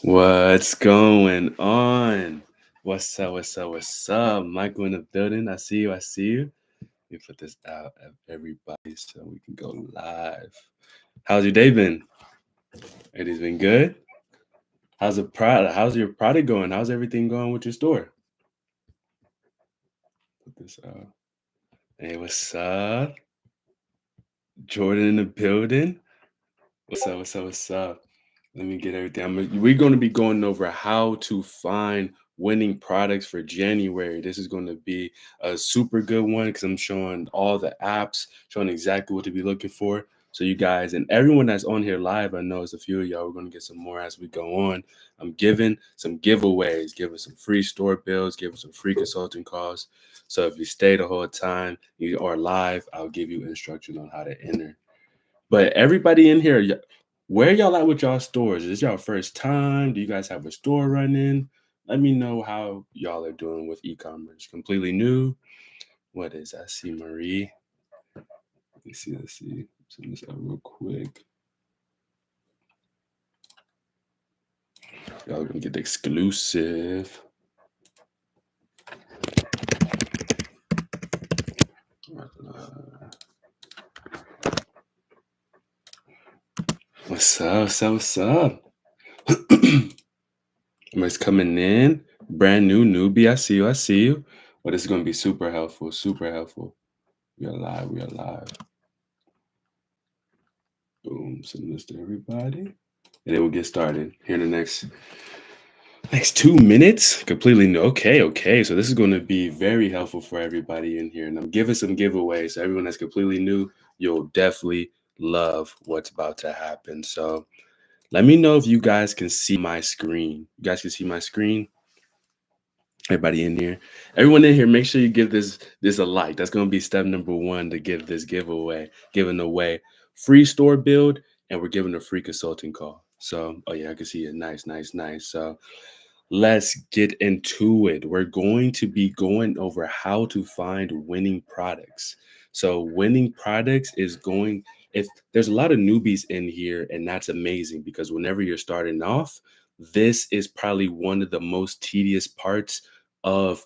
What's going on? What's up? What's up? What's up? Michael in the building. I see you. I see you. Let me put this out of everybody so we can go live. How's your day been? It has been good. How's the product? How's your product going? How's everything going with your store? Put this out. Hey, what's up? Jordan in the building. What's up? What's up? What's up? Let me get everything. We're going to be going over how to find winning products for January. This is going to be a super good one because I'm showing all the apps, showing exactly what to be looking for. So you guys and everyone that's on here live, I know it's a few of y'all. We're going to get some more as we go on. I'm giving some giveaways, giving some free store bills, giving some free consulting calls. So if you stay the whole time, you are live, I'll give you instructions on how to enter. But everybody in here, where y'all at with y'all stores? Is this y'all first time? Do you guys have a store running? Let me know how y'all are doing with e-commerce. Completely new? What is I see Marie. Let's see. Send this out real quick. Y'all gonna get the exclusive. What's up? What's up? What's up? It's coming in. Brand new newbie. I see you. I see you. But this is gonna be super helpful. Super helpful. We are live. We are live. Boom. Send this to everybody. And then we'll get started here in the next 2 minutes. Completely new. Okay. So this is going to be very helpful for everybody in here. And I'm giving some giveaways. So everyone that's completely new, you'll definitely love what's about to happen. So let me know if you guys can see my screen. You guys can see my screen? Everybody in here, everyone in here, make sure you give this a like. That's going to be step number 1 to give this giveaway, giving away free store build, and we're giving a free consulting call. So, oh yeah, I can see it. Nice. So let's get into it. We're going to be going over how to find winning products. So winning products is going, if there's a lot of newbies in here, and that's amazing because whenever you're starting off, this is probably one of the most tedious parts of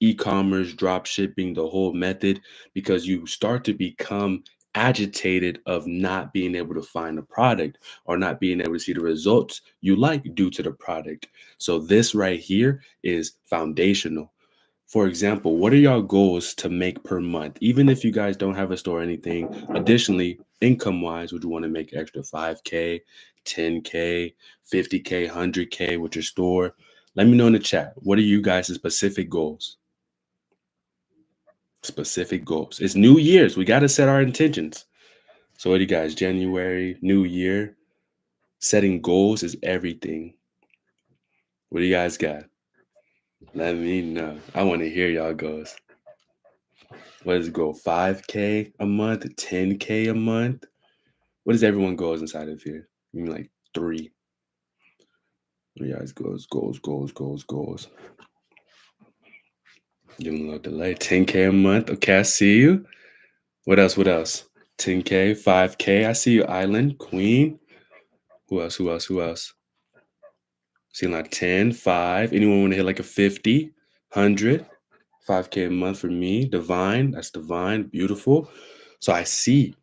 e-commerce, drop shipping, the whole method, because you start to become agitated of not being able to find a product or not being able to see the results you like due to the product. So this right here is foundational. For example, what are your goals to make per month? Even if you guys don't have a store or anything, additionally, income wise, would you want to make extra 5K, 10K, 50K, 100K with your store? Let me know in the chat. What are you guys' specific goals? Specific goals. It's New Year's. We got to set our intentions. So what do you guys, January, New Year, setting goals is everything. What do you guys got? Let me know. I want to hear y'all goals. What does it go? 5K a month, 10K a month? What does everyone goals inside of here? You mean like 3? What do you guys goals? Give them a little delay. 10K a month. Okay, I see you. What else? 10K, 5K. I see you, Island, Queen. Who else? Seeing like 10, 5. Anyone want to hit like a 50, 100? 5K a month for me. Divine. That's Divine. Beautiful. So I see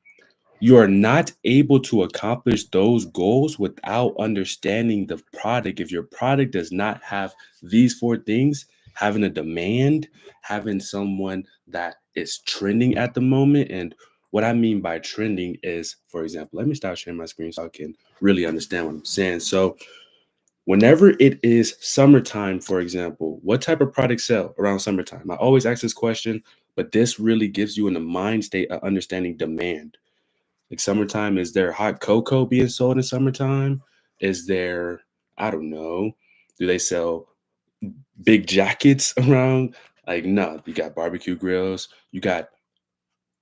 you are not able to accomplish those goals without understanding the product. If your product does not have these 4 things, having a demand, having someone that is trending at the moment. And what I mean by trending is, for example, let me stop sharing my screen so I can really understand what I'm saying. So whenever it is summertime, for example, what type of products sell around summertime? I always ask this question, but this really gives you in the mind state of understanding demand. Like summertime, is there hot cocoa being sold in summertime? Is there, I don't know, do they sell big jackets around? Like, no, you got barbecue grills, you got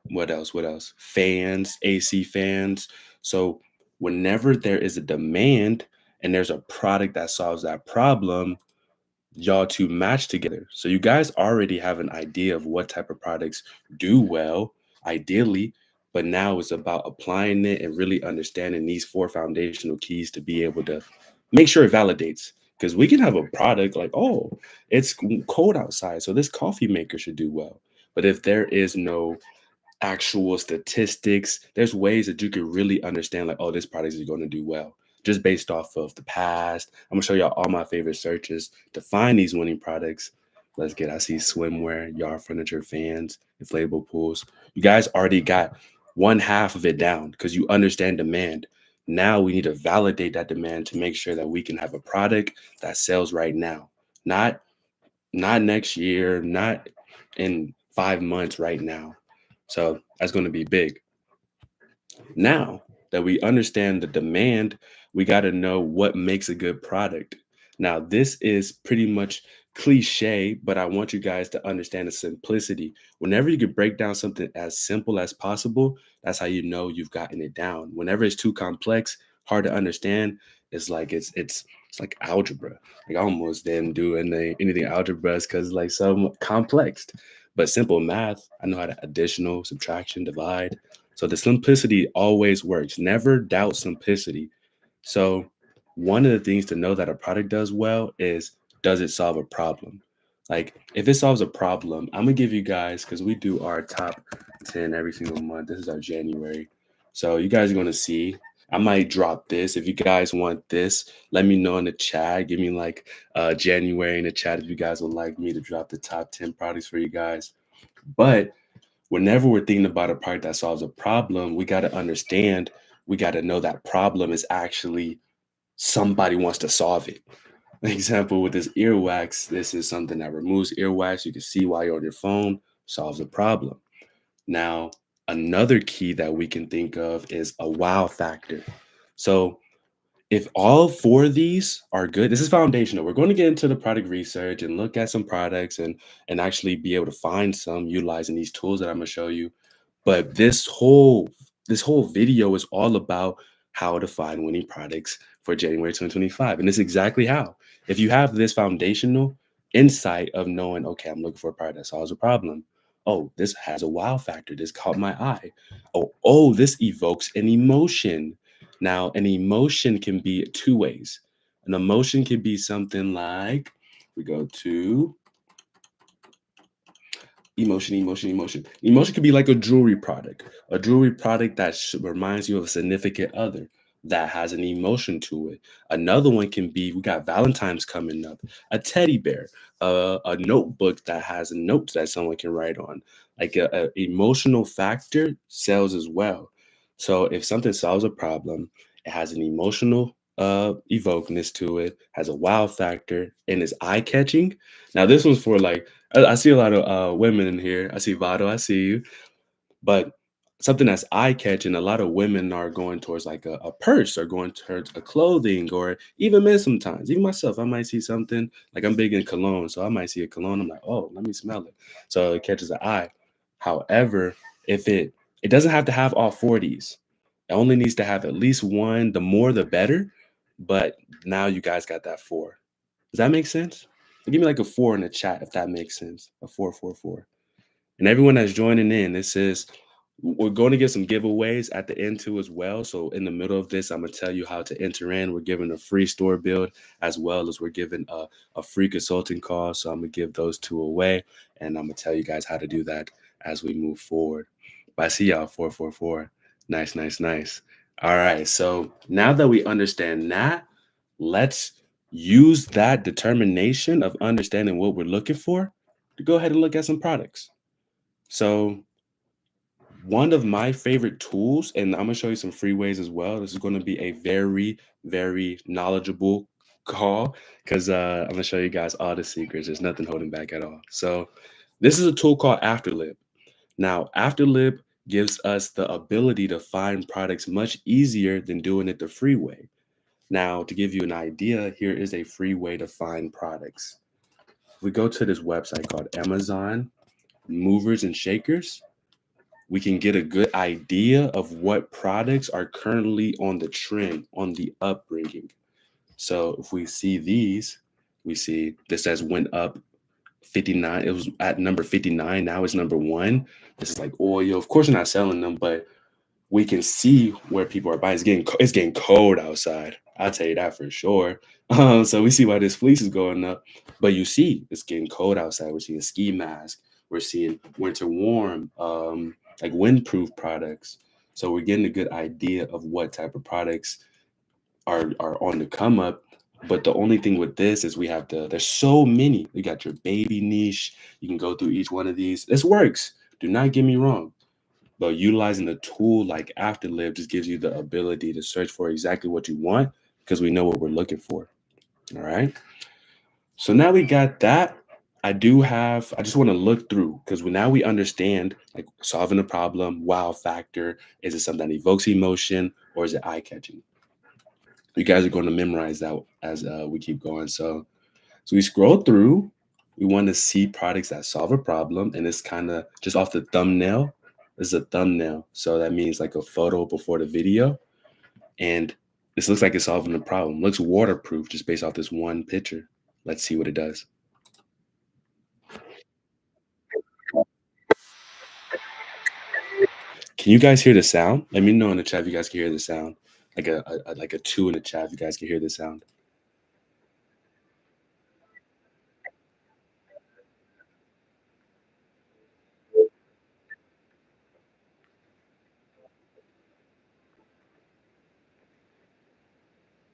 what else? Fans, AC fans. So whenever there is a demand and there's a product that solves that problem, y'all two match together. So you guys already have an idea of what type of products do well, ideally. But now it's about applying it and really understanding these 4 foundational keys to be able to make sure it validates. Because we can have a product like, oh, it's cold outside, so this coffee maker should do well. But if there is no actual statistics, there's ways that you can really understand, like, oh, this product is going to do well just based off of the past. I'm gonna show y'all all my favorite searches to find these winning products. I see swimwear, yard furniture, fans, inflatable pools. You guys already got one half of it down because you understand demand. Now we need to validate that demand to make sure that we can have a product that sells right now, not next year, not in 5 months, right now. So that's going to be big. Now that we understand the demand, we got to know what makes a good product. Now, this is pretty much cliche, but I want you guys to understand the simplicity. Whenever you can break down something as simple as possible, that's how you know you've gotten it down. Whenever it's too complex, hard to understand, it's like algebra. Like I almost didn't do anything algebra because like so complex. But simple math, I know how to additional, subtraction, divide. So the simplicity always works. Never doubt simplicity. So one of the things to know that a product does well is, does it solve a problem? Like if it solves a problem, I'm gonna give you guys, because we do our top 10 every single month. This is our January. So you guys are gonna see. I might drop this. If you guys want this, let me know in the chat. Give me like January in the chat if you guys would like me to drop the top 10 products for you guys. But whenever we're thinking about a product that solves a problem, we got to understand, we got to know that problem is actually somebody wants to solve it. Example with this earwax, this is something that removes earwax. You can see while you're on your phone, solves a problem. Now, another key that we can think of is a wow factor. So if all 4 of these are good, this is foundational. We're going to get into the product research and look at some products and actually be able to find some utilizing these tools that I'm going to show you. But this whole video is all about how to find winning products for January 2025. And it's exactly how. If you have this foundational insight of knowing, okay, I'm looking for a product that solves a problem. Oh, this has a wow factor. This caught my eye. Oh, this evokes an emotion. Now, an emotion can be 2 ways. An emotion can be something like, we go to emotion, emotion, emotion. Emotion could be like a jewelry product that reminds you of a significant other that has an emotion to it. Another one can be, we got Valentine's coming up, a teddy bear, a notebook that has a note that someone can write on. Like a emotional factor sells as well. So if something solves a problem, it has an emotional evokeness to it, has a wow factor, and is eye catching. Now this one's for like, I see a lot of women in here. I see Vado, I see you. But something that's eye catching, a lot of women are going towards like a purse or going towards a clothing, or even men sometimes. Even myself, I might see something like, I'm big in cologne. So I might see a cologne. I'm like, oh, let me smell it. So it catches the eye. However, if it doesn't have to have all 40s. It only needs to have at least one. The more, the better. But now you guys got that 4. Does that make sense? Give me like a 4 in the chat if that makes sense. A 4. And everyone that's joining in, this is, we're going to get some giveaways at the end too as well. So in the middle of this, I'm going to tell you how to enter in. We're giving a free store build as well as we're giving a free consulting call. So I'm going to give those 2 away, and I'm going to tell you guys how to do that as we move forward. But I see y'all 4. Nice, nice, nice. All right. So now that we understand that, let's use that determination of understanding what we're looking for to go ahead and look at some products. So one of my favorite tools, and I'm gonna show you some free ways as well. This is going to be a very, very knowledgeable call because I'm gonna show you guys all the secrets. There's nothing holding back at all. So this is a tool called Afterlib. Now, Afterlib gives us the ability to find products much easier than doing it the free way. Now, to give you an idea, here is a free way to find products. We go to this website called Amazon Movers and Shakers. We can get a good idea of what products are currently on the trend, on the upbringing. So if we see these, we see this has went up 59. It was at number 59. Now it's number 1. This is like oil. Of course, we're not selling them, but we can see where people are buying. It's getting cold outside. I'll tell you that for sure. So we see why this fleece is going up. But you see, it's getting cold outside. We're seeing ski mask. We're seeing winter warm, like windproof products. So we're getting a good idea of what type of products are on the come up. But the only thing with this is there's so many. You got your baby niche. You can go through each one of these. This works. Do not get me wrong. But utilizing a tool like Afterlive just gives you the ability to search for exactly what you want because we know what we're looking for. All right. So now we got that. I just want to look through because now we understand like solving a problem, wow factor. Is it something that evokes emotion or is it eye catching? You guys are going to memorize that as we keep going. So we scroll through. We want to see products that solve a problem, and it's kind of just off the thumbnail. This is a thumbnail, so that means like a photo before the video, and this looks like it's solving the problem. Looks waterproof just based off this one picture. Let's see what it does. Can you guys hear the sound? Let me know in the chat if you guys can hear the sound. Like like a two in the chat if you guys can hear the sound.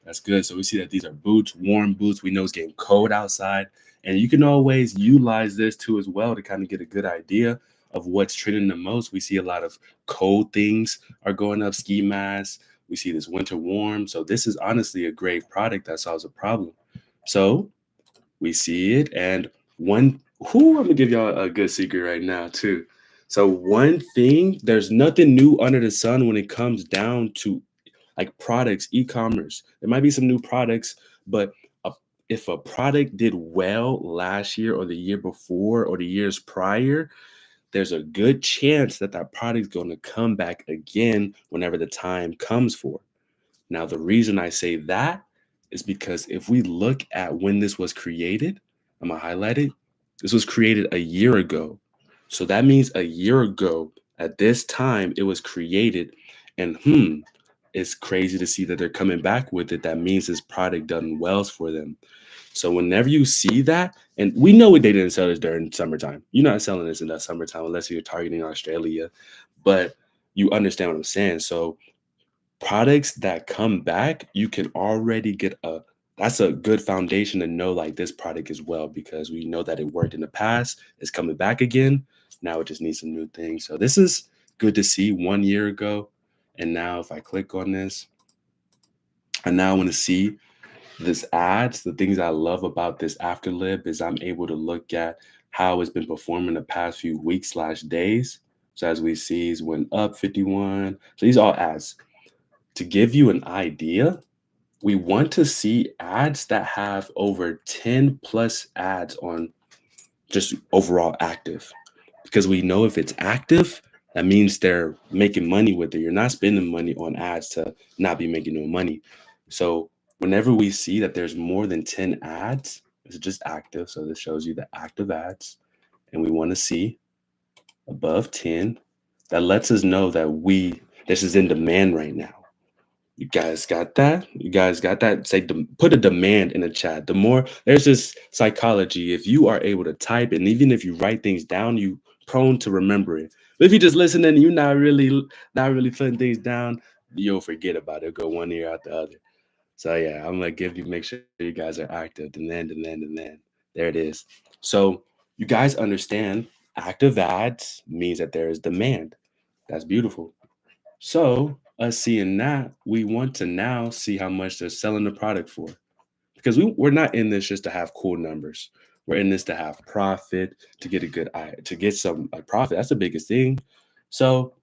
That's good. So we see that these are boots, warm boots. We know it's getting cold outside. And you can always utilize this too as well to kind of get a good idea of what's trending the most. We see a lot of cold things are going up, ski masks. We see this winter warm. So this is honestly a great product that solves a problem. So we see it. And I'm gonna give y'all a good secret right now, too. So one thing, there's nothing new under the sun when it comes down to like products, e-commerce. There might be some new products, but a, if a product did well last year or the year before or the years prior, there's a good chance that that product's going to come back again whenever the time comes for. Now, the reason I say that is because if we look at when this was created, I'm gonna highlight it. This was created a year ago. So that means a year ago at this time it was created. And it's crazy to see that they're coming back with it. That means this product done well for them. So whenever you see that, and we know they didn't sell this during summertime. You're not selling this in the summertime unless you're targeting Australia. But you understand what I'm saying. So products that come back, you can already get a that's a good foundation to know like this product as well because we know that it worked in the past, it's coming back again. Now it just needs some new things. So this is good to see 1 year ago. And now if I click on this, I now want to see this ads. The things I love about this afterlib is I'm able to look at how it's been performing the past few weeks slash days. So as we see, it's went up 51. So these are all ads. To give you an idea, we want to see ads that have over 10 plus ads on just overall active because we know if it's active, that means they're making money with it. You're not spending money on ads to not be making no money. So whenever we see that there's more than 10 ads, it's just active. So this shows you the active ads. And we want to see above 10. That lets us know that this is in demand right now. You guys got that? You guys got that? Put a demand in the chat. The more there's this psychology. If you are able to type and even if you write things down, you prone to remember it. But if you just listen and you're not really putting things down, you'll forget about it. Go one ear out the other. So yeah, I'm gonna make sure you guys are active. Demand. There it is. So you guys understand active ads means that there is demand. That's beautiful. So, us seeing that, we want to now see how much they're selling the product for. Because we're not in this just to have cool numbers. We're in this to have profit, to get a good eye, to get some profit. That's the biggest thing. So,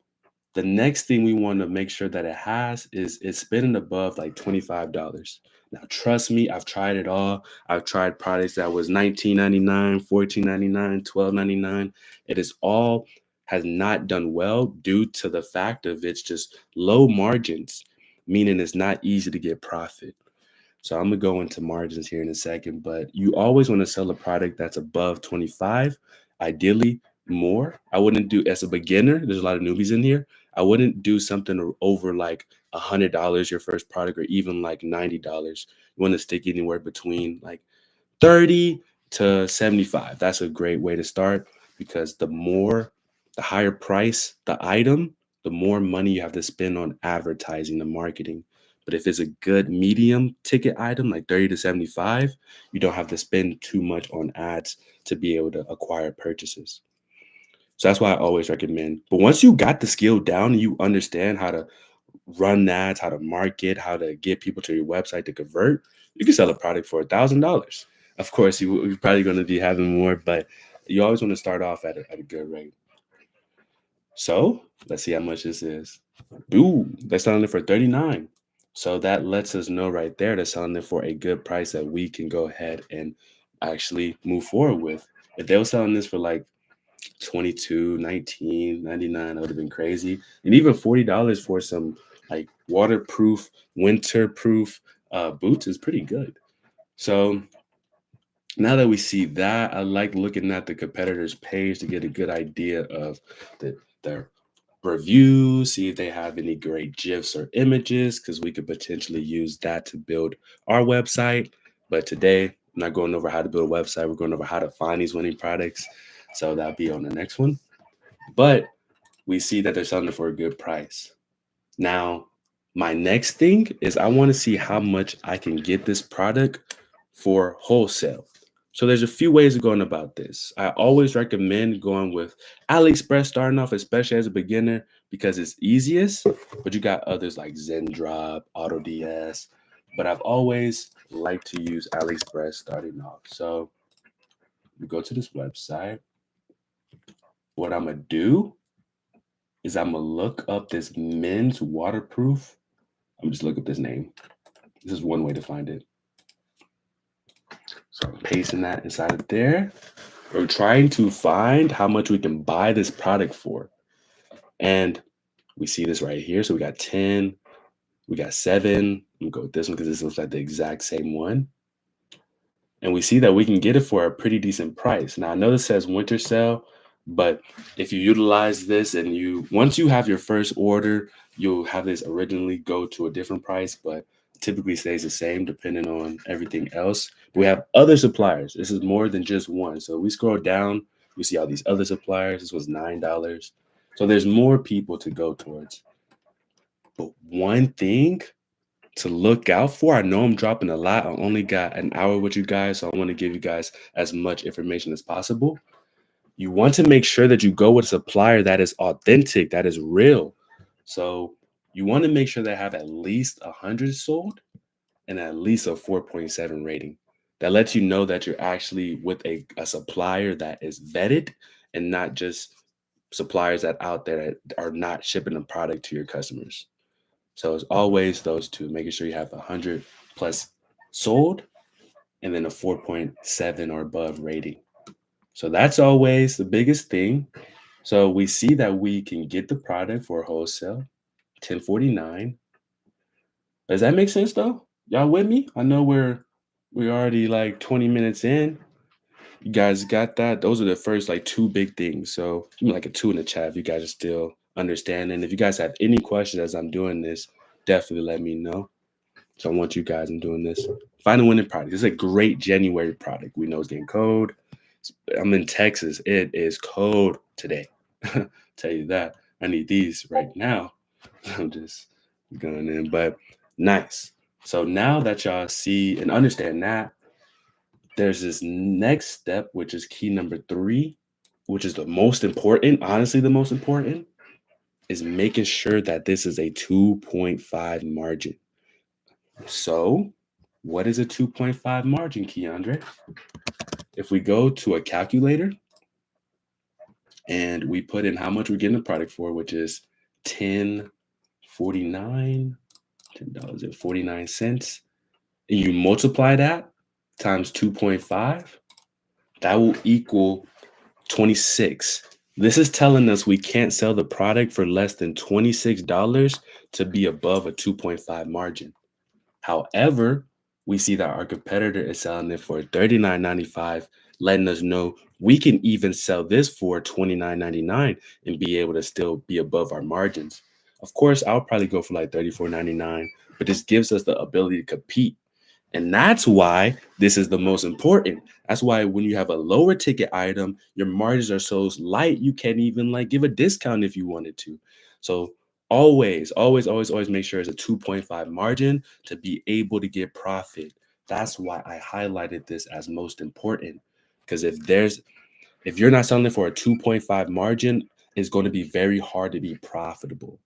the next thing we want to make sure that it has is it's spending above like $25. Now, trust me, I've tried it all. I've tried products that was $19.99, $14.99, $12.99. It is all has not done well due to the fact of it's just low margins, meaning it's not easy to get profit. So I'm gonna go into margins here in a second, but you always want to sell a product that's above 25, ideally more. I wouldn't do as a beginner. There's a lot of newbies in here. I wouldn't do something over like $100 your first product, or even like $90. You want to stick anywhere between like 30 to 75. That's a great way to start, because the higher price the item, the more money you have to spend on advertising and marketing. But if it's a good medium ticket item, like 30 to 75, you don't have to spend too much on ads to be able to acquire purchases. So that's why I always recommend. But once you got the skill down and you understand how to run ads, how to market, how to get people to your website to convert, you can sell a product for $1,000. Of course, you're probably going to be having more, but you always want to start off at a good rate. So let's see how much this is. Ooh, they're selling it for 39. So that lets us know right there they're selling it for a good price that we can go ahead and actually move forward with. If they were selling this for like 22, 19, 99, that would have been crazy. And even $40 for some like waterproof, winterproof boots is pretty good. So now that we see that, I like looking at the competitors' page to get a good idea of their reviews, see if they have any great GIFs or images, because we could potentially use that to build our website. But today, I'm not going over how to build a website. We're going over how to find these winning products. So that'll be on the next one. But we see that they're selling it for a good price. Now, my next thing is I want to see how much I can get this product for wholesale. So there's a few ways of going about this. I always recommend going with AliExpress starting off, especially as a beginner, because it's easiest. But you got others like ZenDrop, AutoDS. But I've always liked to use AliExpress starting off. So we go to this website. What I'm gonna do is I'm gonna look up this men's waterproof. I'm just look up this name. This is one way to find it. So I'm pasting that inside of there. We're trying to find how much we can buy this product for. And we see this right here. So we got 10, we got 7. I'm gonna go with this one because this looks like the exact same one. And we see that we can get it for a pretty decent price. Now I know this says winter sale, but if you utilize this and once you have your first order, you'll have this originally go to a different price, but typically stays the same depending on everything else. We have other suppliers. This is more than just one. So we scroll down, we see all these other suppliers. This was $9. So there's more people to go towards. But one thing to look out for, I know I'm dropping a lot. I only got an hour with you guys, so I want to give you guys as much information as possible. You want to make sure that you go with a supplier that is authentic, that is real. So you want to make sure they have at least 100 sold and at least a 4.7 rating. That lets you know that you're actually with a supplier that is vetted, and not just suppliers that out there that are not shipping a product to your customers. So it's always those two, making sure you have 100 plus sold and then a 4.7 or above rating. So that's always the biggest thing. So we see that we can get the product for wholesale, 1049. Does that make sense though? Y'all with me? I know we're already like 20 minutes in. You guys got that? Those are the first like two big things. So give me like a 2 in the chat if you guys are still understanding. If you guys have any questions as I'm doing this, definitely let me know. So I want you guys in doing this. Find a winning product. This is a great January product. We know it's getting cold. I'm in Texas. It is cold today. Tell you that. I need these right now. I'm just going in, but nice. So now that y'all see and understand that, there's this next step, which is key number 3, which is the most important, honestly, the most important, is making sure that this is a 2.5 margin. So what is a 2.5 margin, Keondre? If we go to a calculator and we put in how much we're getting the product for, which is $10.49, $10.49, and you multiply that times 2.5, that will equal 26. This is telling us we can't sell the product for less than $26 to be above a 2.5 margin. However, we see that our competitor is selling it for $39.95, letting us know we can even sell this for $29.99 and be able to still be above our margins. Of course, I'll probably go for like $34.99, but this gives us the ability to compete. And that's why this is the most important. That's why when you have a lower ticket item, your margins are so light, you can't even like give a discount if you wanted to. So always make sure it's a 2.5 margin to be able to get profit. That's why I highlighted this as most important. Because if you're not selling it for a 2.5 margin, it's going to be very hard to be profitable.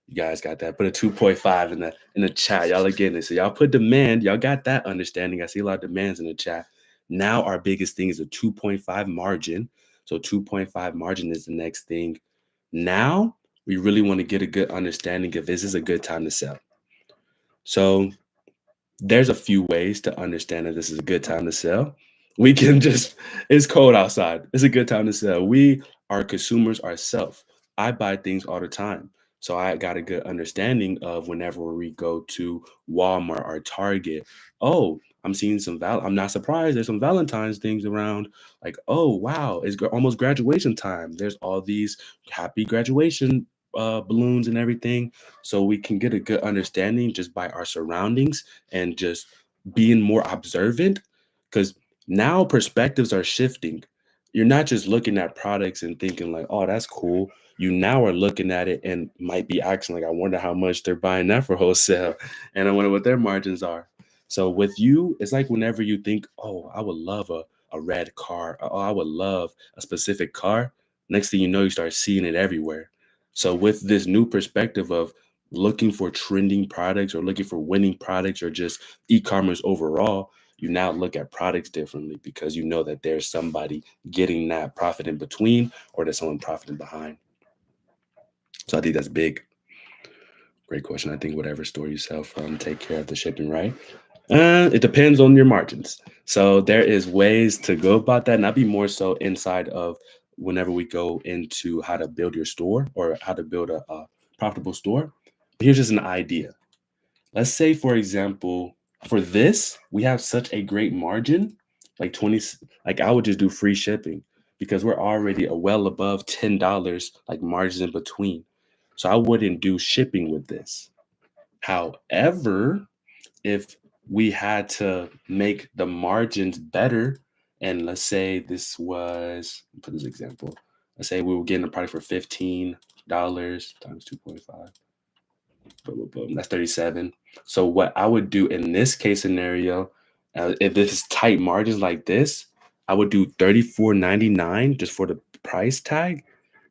You guys got that? Put a 2.5 in the chat. Y'all are getting it. So y'all put demand. Y'all got that understanding. I see a lot of demands in the chat. Now our biggest thing is a 2.5 margin. So 2.5 margin is the next thing. Now we really want to get a good understanding if this is a good time to sell. So there's a few ways to understand that this is a good time to sell. We can just, it's cold outside. It's a good time to sell. We are consumers ourselves. I buy things all the time. So I got a good understanding of whenever we go to Walmart or Target. Oh, I'm seeing I'm not surprised. There's some Valentine's things around. Like, oh, wow, it's almost graduation time. There's all these happy graduation balloons and everything. So we can get a good understanding just by our surroundings and just being more observant, because now perspectives are shifting. You're not just looking at products and thinking like, oh, that's cool. You now are looking at it and might be asking like, I wonder how much they're buying that for wholesale, and I wonder what their margins are. So with you, it's like whenever you think, oh, I would love a red car, oh, I would love a specific car, next thing you know, you start seeing it everywhere. So with this new perspective of looking for trending products or looking for winning products or just e-commerce overall, you now look at products differently because you know that there's somebody getting that profit in between or there's someone profiting behind. So I think that's big. Great question. I think whatever store you sell from, take care of the shipping, right? It depends on your margins. So there is ways to go about that, and I'd be more so inside of whenever we go into how to build your store or how to build a profitable store. But here's just an idea. Let's say, for example, for this, we have such a great margin, like 20, like I would just do free shipping because we're already a well above $10, like margins in between. So I wouldn't do shipping with this. However, if we had to make the margins better, and let's say this was, for this example, let's say we were getting a product for $15 times 2.5. Boom, boom, boom. That's 37. So what I would do in this case scenario, if this is tight margins like this, I would do $34.99 just for the price tag,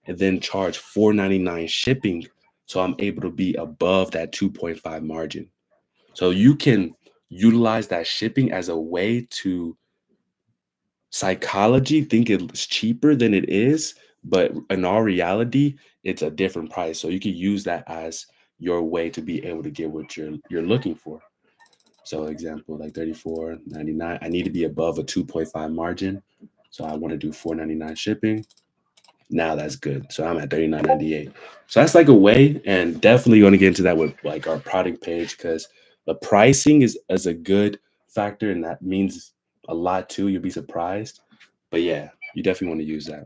and then charge $4.99 shipping, so I'm able to be above that 2.5 margin. So you can utilize that shipping as a way to psychology think it's cheaper than it is, but in all reality, it's a different price. So you can use that as your way to be able to get what you're looking for. So example, like 34.99, I need to be above a 2.5 margin. So I want to do 4.99 shipping. Now that's good. So I'm at 39.98. So that's like a way, and definitely going to get into that with like our product page because the pricing is a good factor, and that means a lot too. You'll be surprised. But yeah, you definitely want to use that.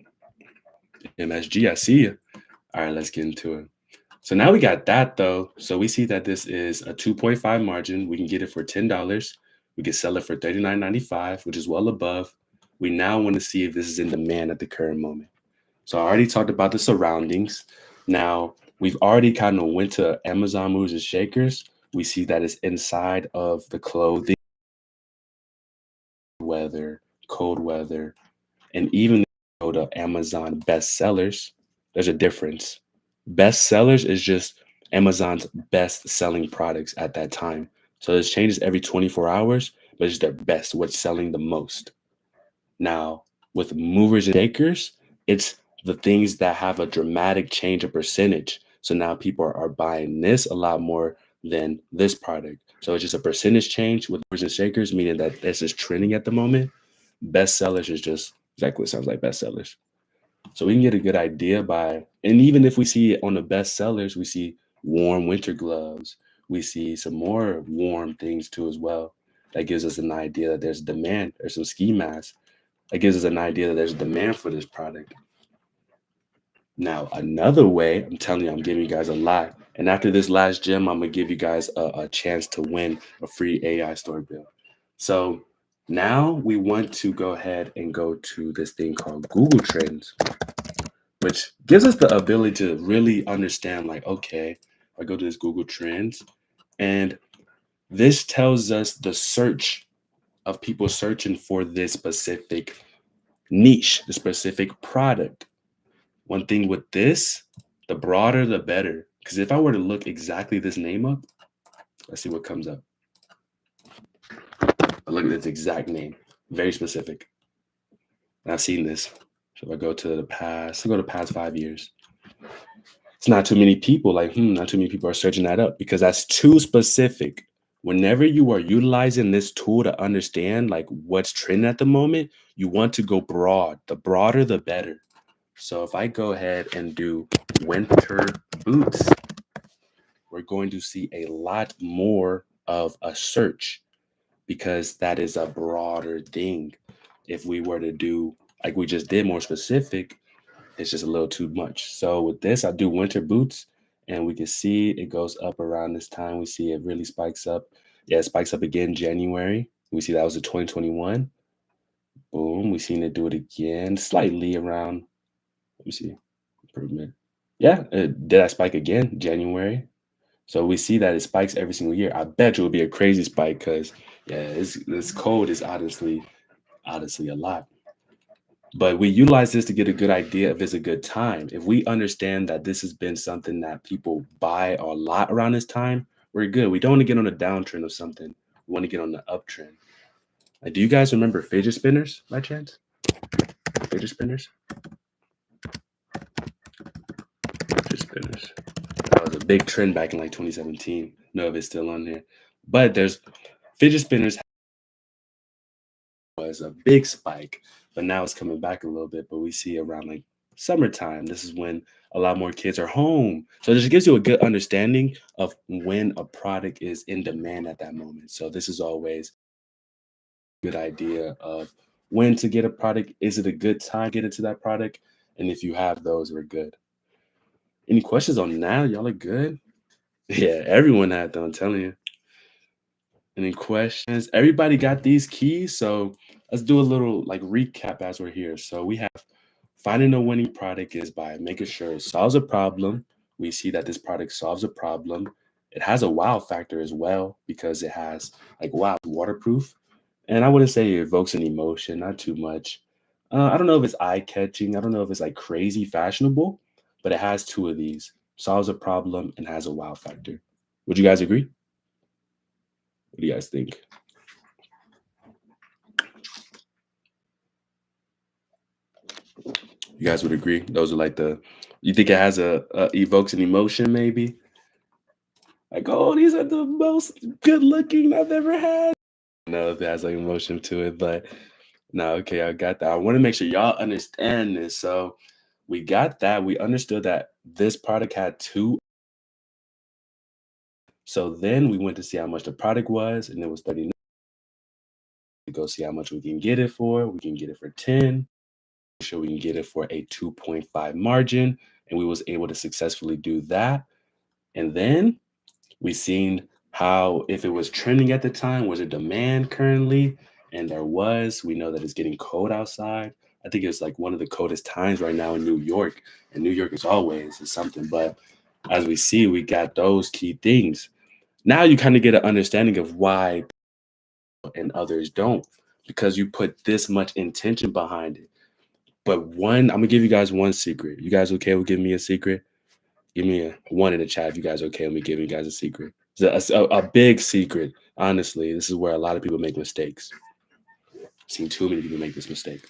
MSG, I see you. All right, let's get into it. So now we got that though. So we see that this is a 2.5 margin. We can get it for $10. We can sell it for $39.95, which is well above. We now want to see if this is in demand at the current moment. So I already talked about the surroundings. Now we've already kind of went to Amazon movers and shakers. We see that it's inside of the clothing, weather, cold weather, and even go to Amazon bestsellers. There's a difference. Bestsellers is just Amazon's best selling products at that time. So this changes every 24 hours, but it's their best, what's selling the most. Now, with movers and shakers, it's the things that have a dramatic change of percentage. So now people are buying this a lot more than this product. So it's just a percentage change with movers and shakers, meaning that this is trending at the moment. Bestsellers is just exactly what it sounds like, bestsellers. So we can get a good idea by, and even if we see it on the bestsellers, we see warm winter gloves. We see some more warm things too as well. That gives us an idea that there's demand. There's some ski masks. That gives us an idea that there's demand for this product. Now, another way, I'm telling you, I'm giving you guys a lot. And after this last gem, I'm gonna give you guys a chance to win a free AI story build. So now we want to go ahead and go to this thing called Google Trends, which gives us the ability to really understand, like, okay, I go to this Google Trends, and this tells us the search of people searching for this specific niche, the specific product. One thing with this, the broader the better. Because if I were to look exactly this name up, let's see what comes up. I look at its exact name, very specific. And I've seen this. So if I go to the past, I go to past 5 years. It's not too many people not too many people are searching that up because that's too specific. Whenever you are utilizing this tool to understand like what's trending at the moment, you want to go broad. The broader, the better. So if I go ahead and do winter boots, we're going to see a lot more of a search because that is a broader thing. If we were to do like we just did more specific, it's just a little too much. So with this, I do winter boots and we can see it goes up around this time. We see it really spikes up. Yeah, it spikes up again January. We see that was a 2021. Boom. We seen it do it again slightly around. Let me see. Improvement. Yeah, did I spike again January? So we see that it spikes every single year. I bet you it would be a crazy spike because yeah, this code is honestly a lot. But we utilize this to get a good idea if it's a good time. If we understand that this has been something that people buy a lot around this time, we're good. We don't want to get on a downtrend of something. We want to get on the uptrend. Like, do you guys remember fidget spinners by chance? Fidget spinners? Fidget spinners. That was a big trend back in like 2017. No, if it's still on there. But there's fidget spinners was a big spike, but now it's coming back a little bit. But we see around like summertime, this is when a lot more kids are home. So this gives you a good understanding of when a product is in demand at that moment. So this is always a good idea of when to get a product. Is it a good time to get into that product? And if you have those, we're good. Any questions on that? Y'all are good? Yeah, everyone had them, I'm telling you. Any questions? Everybody got these keys. So let's do a little like recap as we're here. So we have finding a winning product is by making sure it solves a problem. We see that this product solves a problem. It has a wow factor as well because it has like wow, it's waterproof. And I wouldn't say it evokes an emotion, not too much. I don't know if it's eye catching. I don't know if it's like crazy fashionable, but it has two of these solves a problem and has a wow factor. Would you guys agree? What do you guys think? You guys would agree? Those are like you think it has a evokes an emotion maybe? Like, oh, these are the most good looking I've ever had. No, if it has like emotion to it, but no, okay, I got that. I want to make sure y'all understand this. So we got that. We understood that this product had two. So then we went to see how much the product was, and it was 39. We go see how much we can get it for. We can get it for 10. Sure we can get it for a 2.5 margin, and we was able to successfully do that. And then we seen how if it was trending at the time, was there demand currently? And there was. We know that it's getting cold outside. I think it's like one of the coldest times right now in New York. And New York is always is something. But as we see, we got those key things. Now you kind of get an understanding of why and others don't, because you put this much intention behind it. But I'm gonna give you guys one secret. You guys okay with giving me a secret? Give me a one in the chat if you guys okay with me giving you guys a secret. It's a big secret. Honestly, this is where a lot of people make mistakes. I've seen too many people make this mistake.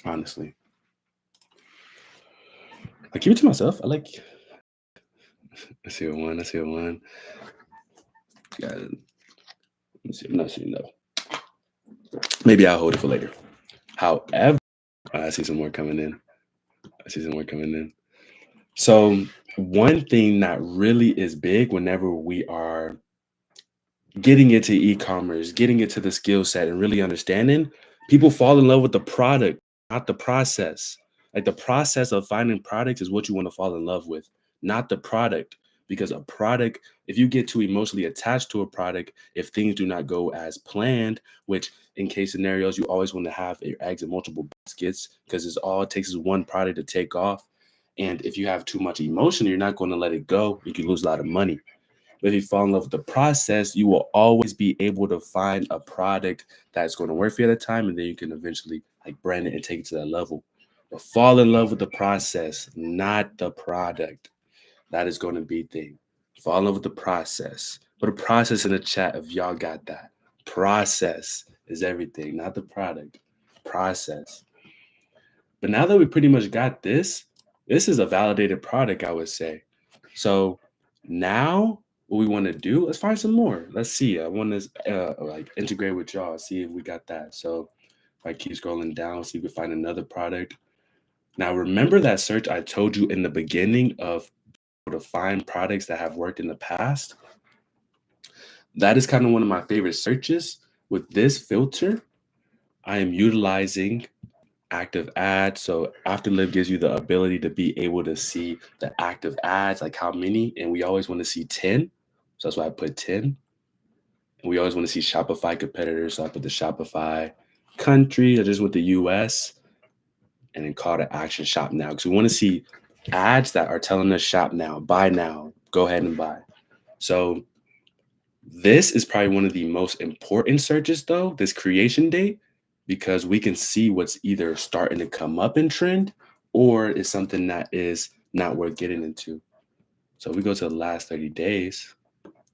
Honestly, I keep it to myself. I like. Let's see a one. Let's see a one. Got it. Let's see. I'm not seeing no. Maybe I'll hold it for later. However, I see some more coming in. So one thing that really is big whenever we are getting into e-commerce, getting into the skill set and really understanding, people fall in love with the product, not the process. Like the process of finding products is what you want to fall in love with, not the product. Because a product, if you get too emotionally attached to a product, if things do not go as planned, which in case scenarios, you always want to have your eggs in multiple baskets because it's all it takes is one product to take off. And if you have too much emotion, you're not going to let it go. You can lose a lot of money. But if you fall in love with the process, you will always be able to find a product that's going to work for you at a time, and then you can eventually like brand it and take it to that level. But fall in love with the process, not the product. That is going to be thing. Fall in love with the process. Put a process in the chat if y'all got that. Process is everything, not the product. Process. But now that we pretty much got this is a validated product, I would say. So now what we want to do, let's find some more. Let's see. I want to like integrate with y'all, see if we got that. So if I keep scrolling down, see if we find another product. Now remember that search I told you in the beginning of to find products that have worked in the past? That is kind of one of my favorite searches. With this filter, I am utilizing active ads. So Afterlive gives you the ability to be able to see the active ads, like how many, and we always want to see 10. So that's why I put 10. And we always want to see Shopify competitors. So I put the Shopify country. I just went the US and then call to action shop now. Because we want to see ads that are telling us shop now, buy now, go ahead and buy. So this is probably one of the most important searches, though, this creation date, because we can see what's either starting to come up in trend or is something that is not worth getting into. So if we go to the last 30 days.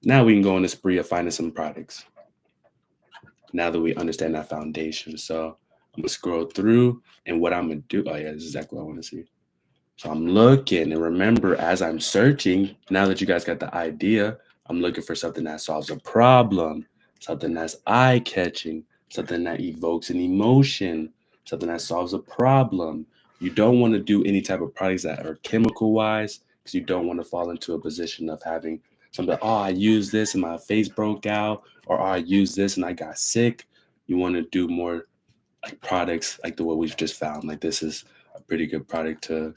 Now we can go on a spree of finding some products. Now that we understand that foundation. So I'm gonna scroll through and what I'm gonna do. Oh yeah, this is exactly what I want to see. So I'm looking, and remember, as I'm searching, now that you guys got the idea, I'm looking for something that solves a problem, something that's eye-catching, something that evokes an emotion, something that solves a problem. You don't want to do any type of products that are chemical wise because you don't want to fall into a position of having something, oh, I used this and my face broke out, or oh, I used this and I got sick. You want to do more like products like the what we've just found. Like this is a pretty good product to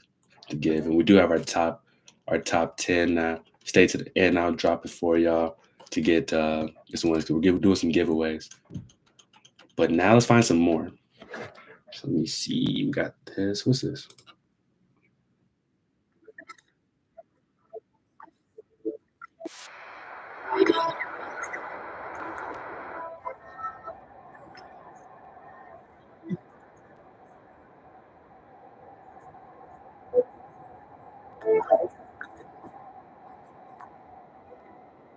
give. And we do have our top 10. Stay to the end. I'll drop it for y'all to get this one. We're doing some giveaways. But now let's find some more. So let me see. We got this. What's this?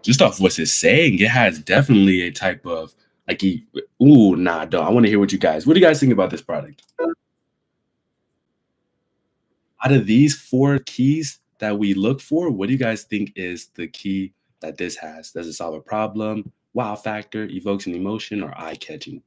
Just off what's it saying, it has definitely a type of like ooh, nah, don't. I want to hear what do you guys think about this product? Out of these four keys that we look for, what do you guys think is the key that this has? Does it solve a problem? Wow factor, evokes an emotion, or eye catching?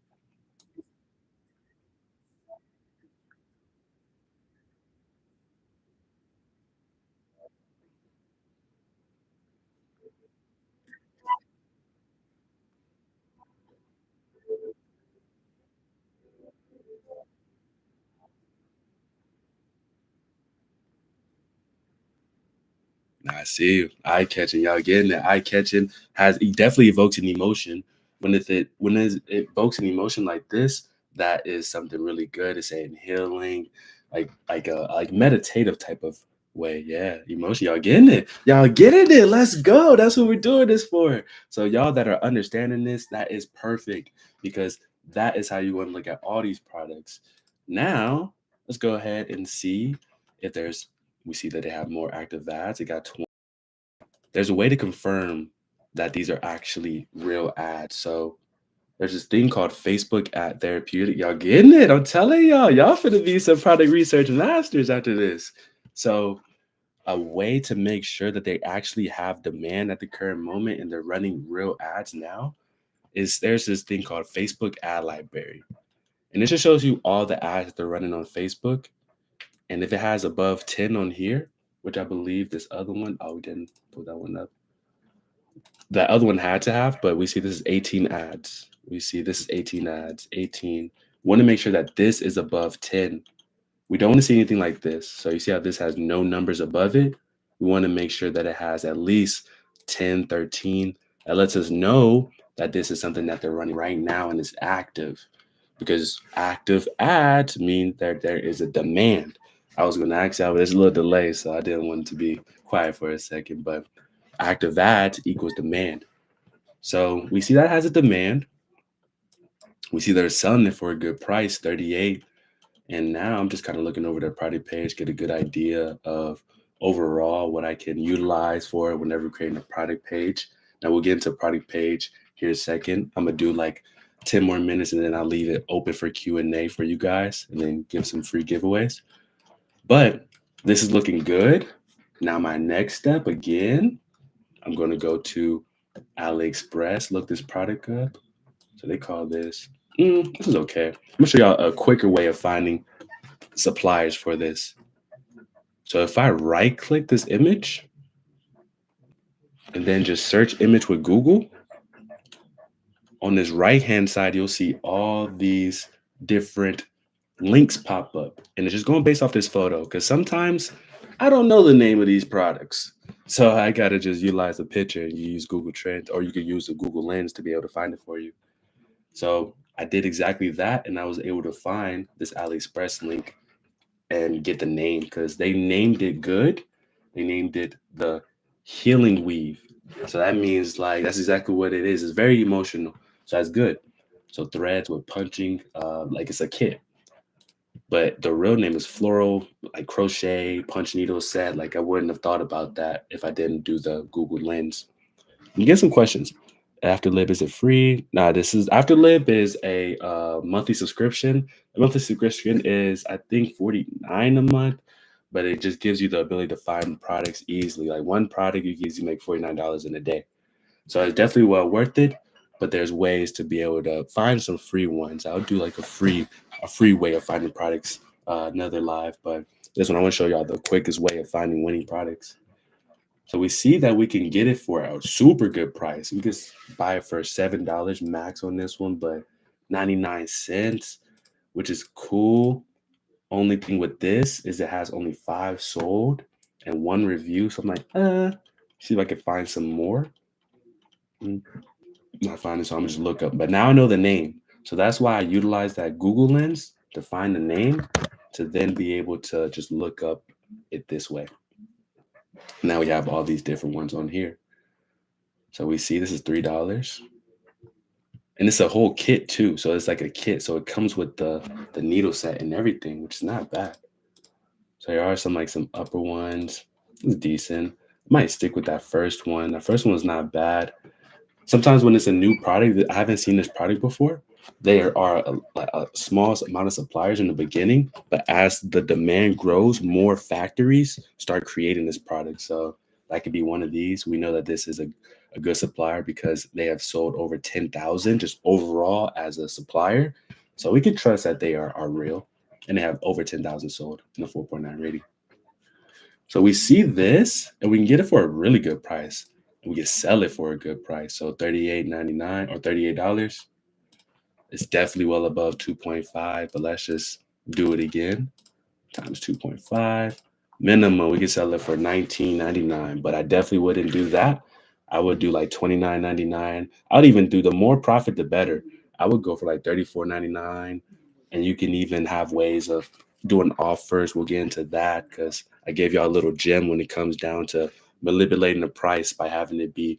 I see you. Eye catching, y'all getting it. Eye catching it definitely evokes an emotion. When it evokes an emotion like this, that is something really good. It's saying healing, like a like meditative type of way. Yeah, emotion. Y'all getting it. Y'all getting it. Let's go. That's what we're doing this for. So y'all that are understanding this, that is perfect because that is how you want to look at all these products. Now let's go ahead and see if there's we see that they have more active ads. They got 20. There's a way to confirm that these are actually real ads. So there's this thing called Facebook ad therapeutic. Y'all getting it? I'm telling y'all finna be some product research masters after this. So a way to make sure that they actually have demand at the current moment and they're running real ads now is there's this thing called Facebook ad library. And it just shows you all the ads that they're running on Facebook. And if it has above 10 on here, which I believe this other one, oh, we didn't put that one up. That other one had to have, but we see this is 18 ads. We see this is 18 ads, 18. Want to make sure that this is above 10. We don't want to see anything like this. So you see how this has no numbers above it? We want to make sure that it has at least 10, 13. That lets us know that this is something that they're running right now and is active, because active ads mean that there is a demand. I was going to ask you, but there's a little delay, so I didn't want to be quiet for a second, but active ads equals demand. So we see that has a demand. We see they're selling it for a good price, 38. And now I'm just kind of looking over their product page, get a good idea of overall what I can utilize for it whenever creating a product page. Now we'll get into product page here in a second. I'm gonna do like 10 more minutes and then I'll leave it open for Q&A for you guys and then give some free giveaways. But this is looking good. Now my next step again, I'm gonna go to AliExpress, look this product up. So they call this, this is okay. I'm gonna show y'all a quicker way of finding suppliers for this. So if I right click this image and then just search image with Google, on this right hand side, you'll see all these different links pop up. And it's just going based off this photo because sometimes I don't know the name of these products. So I got to just utilize the picture and you use Google Trends, or you could use the Google Lens to be able to find it for you. So I did exactly that, and I was able to find this AliExpress link and get the name because they named it good. They named it the healing weave. So that means like that's exactly what it is. It's very emotional. So that's good. So threads with punching, like it's a kit. But the real name is floral, like crochet, punch needle set. Like I wouldn't have thought about that if I didn't do the Google Lens. You get some questions. Afterlib, is it free? Nah, this is Afterlib is a monthly subscription. A monthly subscription is I think 49 a month, but it just gives you the ability to find products easily. Like one product you can easily make $49 in a day. So it's definitely well worth it. But there's ways to be able to find some free ones. I'll do like a free way of finding products another live. But this one I want to show y'all the quickest way of finding winning products. So we see that we can get it for a super good price. We can buy it for $7 max on this one, but 99 cents, which is cool. Only thing with this is it has only 5 sold and 1 review. So I'm like, see if I can find some more. Not finding, so I'm just look up. But now I know the name. So that's why I utilize that Google Lens to find the name to then be able to just look up it this way. Now we have all these different ones on here. So we see this is $3. And it's a whole kit too. So it's like a kit. So it comes with the needle set and everything, which is not bad. So there are some upper ones. It's decent. Might stick with that first one. That first one was not bad. Sometimes when it's a new product, I haven't seen this product before. There are a small amount of suppliers in the beginning, but as the demand grows, more factories start creating this product. So that could be one of these. We know that this is a good supplier because they have sold over 10,000 just overall as a supplier. So we can trust that they are real, and they have over 10,000 sold in a 4.9 rating. So we see this and we can get it for a really good price. We can sell it for a good price. So $38.99 or $38. It's definitely well above 2.5, but let's just do it again. Times 2.5. Minimum, we can sell it for $19.99, but I definitely wouldn't do that. I would do like $29.99. I would even do the more profit, the better. I would go for like $34.99. And you can even have ways of doing offers. We'll get into that because I gave y'all a little gem when it comes down to manipulating the price by having it be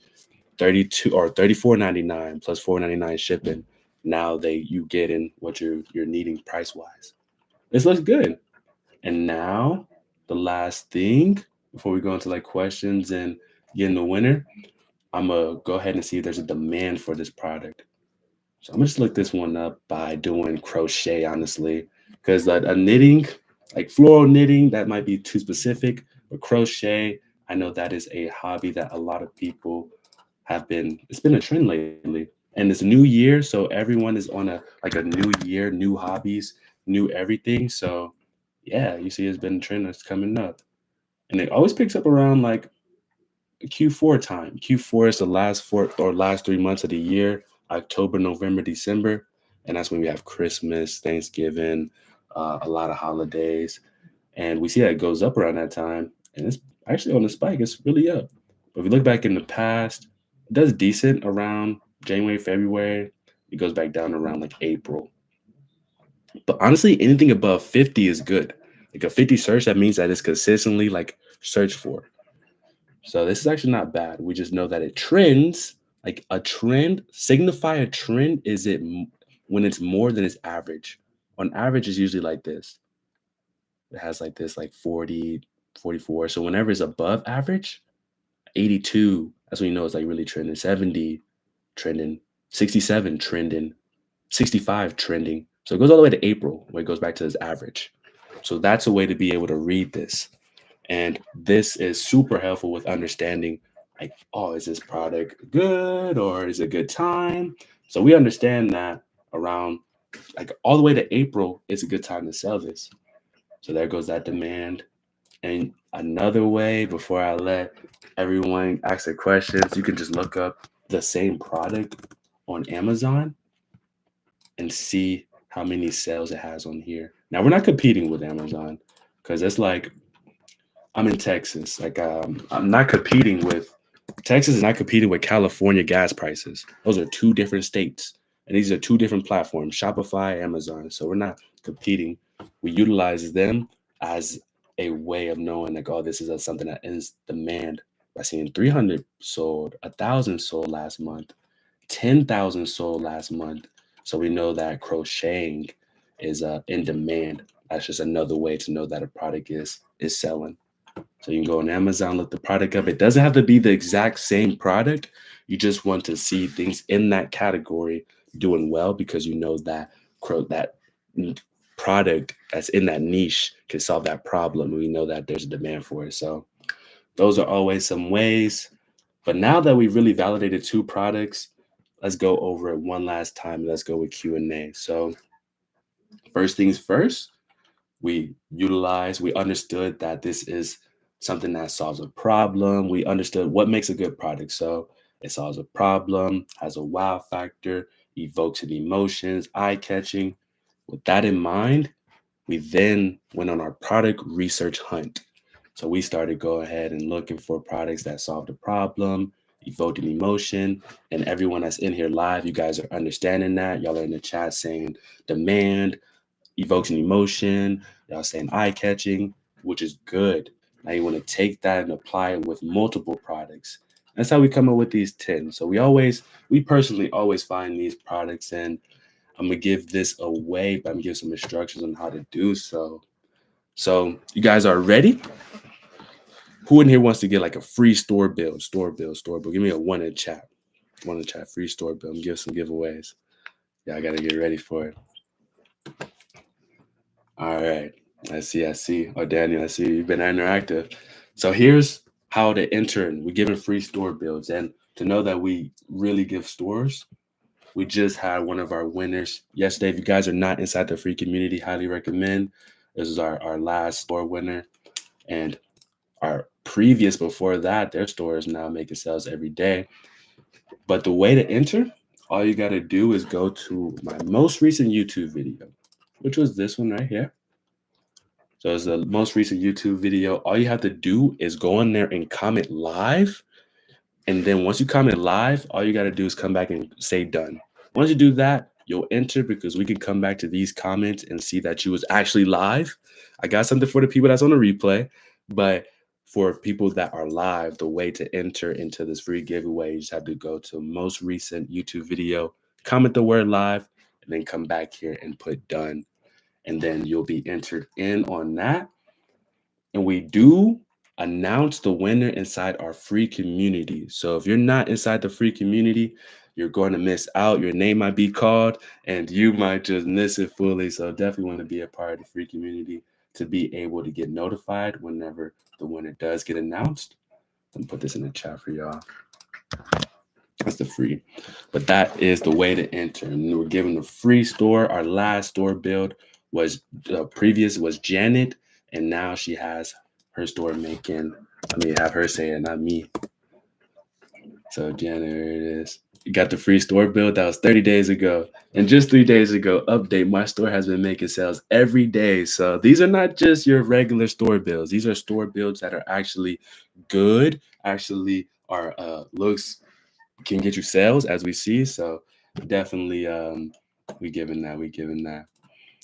32 or $34.99 plus $4.99 shipping. Now you get in what you're needing price wise. This looks good. And now the last thing before we go into like questions and getting the winner, I'm gonna go ahead and see if there's a demand for this product. So I'm gonna just look this one up by doing crochet, honestly, because a knitting, like floral knitting, that might be too specific. But crochet, I know that is a hobby that a lot of people it's been a trend lately. And it's a new year, so everyone is on a new year, new hobbies, new everything. So yeah, you see it's been a trend that's coming up. And it always picks up around like Q4 time. Q4 is the last 3 months of the year, October, November, December. And that's when we have Christmas, Thanksgiving, a lot of holidays. And we see that it goes up around that time. And it's actually on the spike. It's really up. But if we look back in the past, it does decent around January, February. It goes back down around like April. But honestly, anything above 50 is good. Like a 50 search, that means that it's consistently like searched for. So this is actually not bad. We just know that it trends. Like a trend, signify a trend is when it's more than its average. On average, it's usually like this. It has like this, like 40, 44. So whenever it's above average, 82, that's when you know it's like really trending. 70 trending, 67 trending, 65 trending. So it goes all the way to April where it goes back to its average. So that's a way to be able to read this. And this is super helpful with understanding like, oh, is this product good or is it a good time? So we understand that around like all the way to April, it's a good time to sell this. So there goes that demand. And another way, before I let everyone ask their questions, you can just look up the same product on Amazon and see how many sales it has on here. Now we're not competing with Amazon because it's like I'm in Texas. Like I'm not competing with Texas is not competing with California gas prices. Those are two different states. And these are two different platforms, Shopify, Amazon. So we're not competing. We utilize them as a way of knowing like, oh, this is something that is demand. By seeing 300 sold, 1,000 sold last month, 10,000 sold last month. So we know that crocheting is in demand. That's just another way to know that a product is selling. So you can go on Amazon, look the product up. It doesn't have to be the exact same product. You just want to see things in that category doing well because you know that product that's in that niche can solve that problem. We know that there's a demand for it. So those are always some ways. But now that we've really validated two products, let's go over it one last time. Let's go with Q&A. So first things first, we understood that this is something that solves a problem. We understood what makes a good product. So it solves a problem, has a wow factor, evokes an emotions, eye-catching. With that in mind, we then went on our product research hunt. So we started go ahead and looking for products that solved a problem, evoked an emotion, and everyone that's in here live, you guys are understanding that. Y'all are in the chat saying demand, evokes an emotion. Y'all saying eye catching, which is good. Now you want to take that and apply it with multiple products. That's how we come up with these 10. So we personally always find these products, and I'm gonna give this away, but I'm gonna give some instructions on how to do so. So you guys are ready? Who in here wants to get like a free store build? Store build. Give me a one in chat. One in chat, free store build. I'm give some giveaways. Yeah, I gotta get ready for it. All right. I see. Oh, Daniel, I see you've been interactive. So here's how to enter. We're giving free store builds. And to know that we really give stores, we just had one of our winners yesterday. If you guys are not inside the free community, highly recommend. This is our last store winner. And our previous before that, their store is now making sales every day. But the way to enter, all you got to do is go to my most recent YouTube video, which was this one right here. So it's the most recent YouTube video. All you have to do is go in there and comment live. And then once you comment live, all you got to do is come back and say done. Once you do that, you'll enter because we can come back to these comments and see that you was actually live. I got something for the people that's on the replay, but for people that are live, the way to enter into this free giveaway, you just have to go to most recent YouTube video, comment the word live, and then come back here and put done. And then you'll be entered in on that. And we do announce the winner inside our free community. So if you're not inside the free community, you're going to miss out. Your name might be called and you might just miss it fully. So definitely want to be a part of the free community to be able to get notified whenever the winner does get announced. Let me put this in the chat for y'all. That's the free. But that is the way to enter. And we're giving the free store. Our last store build was previous was Janet. And now she has her store making. Let me have her say it, not me. So January it is. You got the free store build. That was 30 days ago. And just 3 days ago, update, my store has been making sales every day. So these are not just your regular store builds. These are store builds that are actually good, actually are looks can get you sales as we see. So definitely we giving that.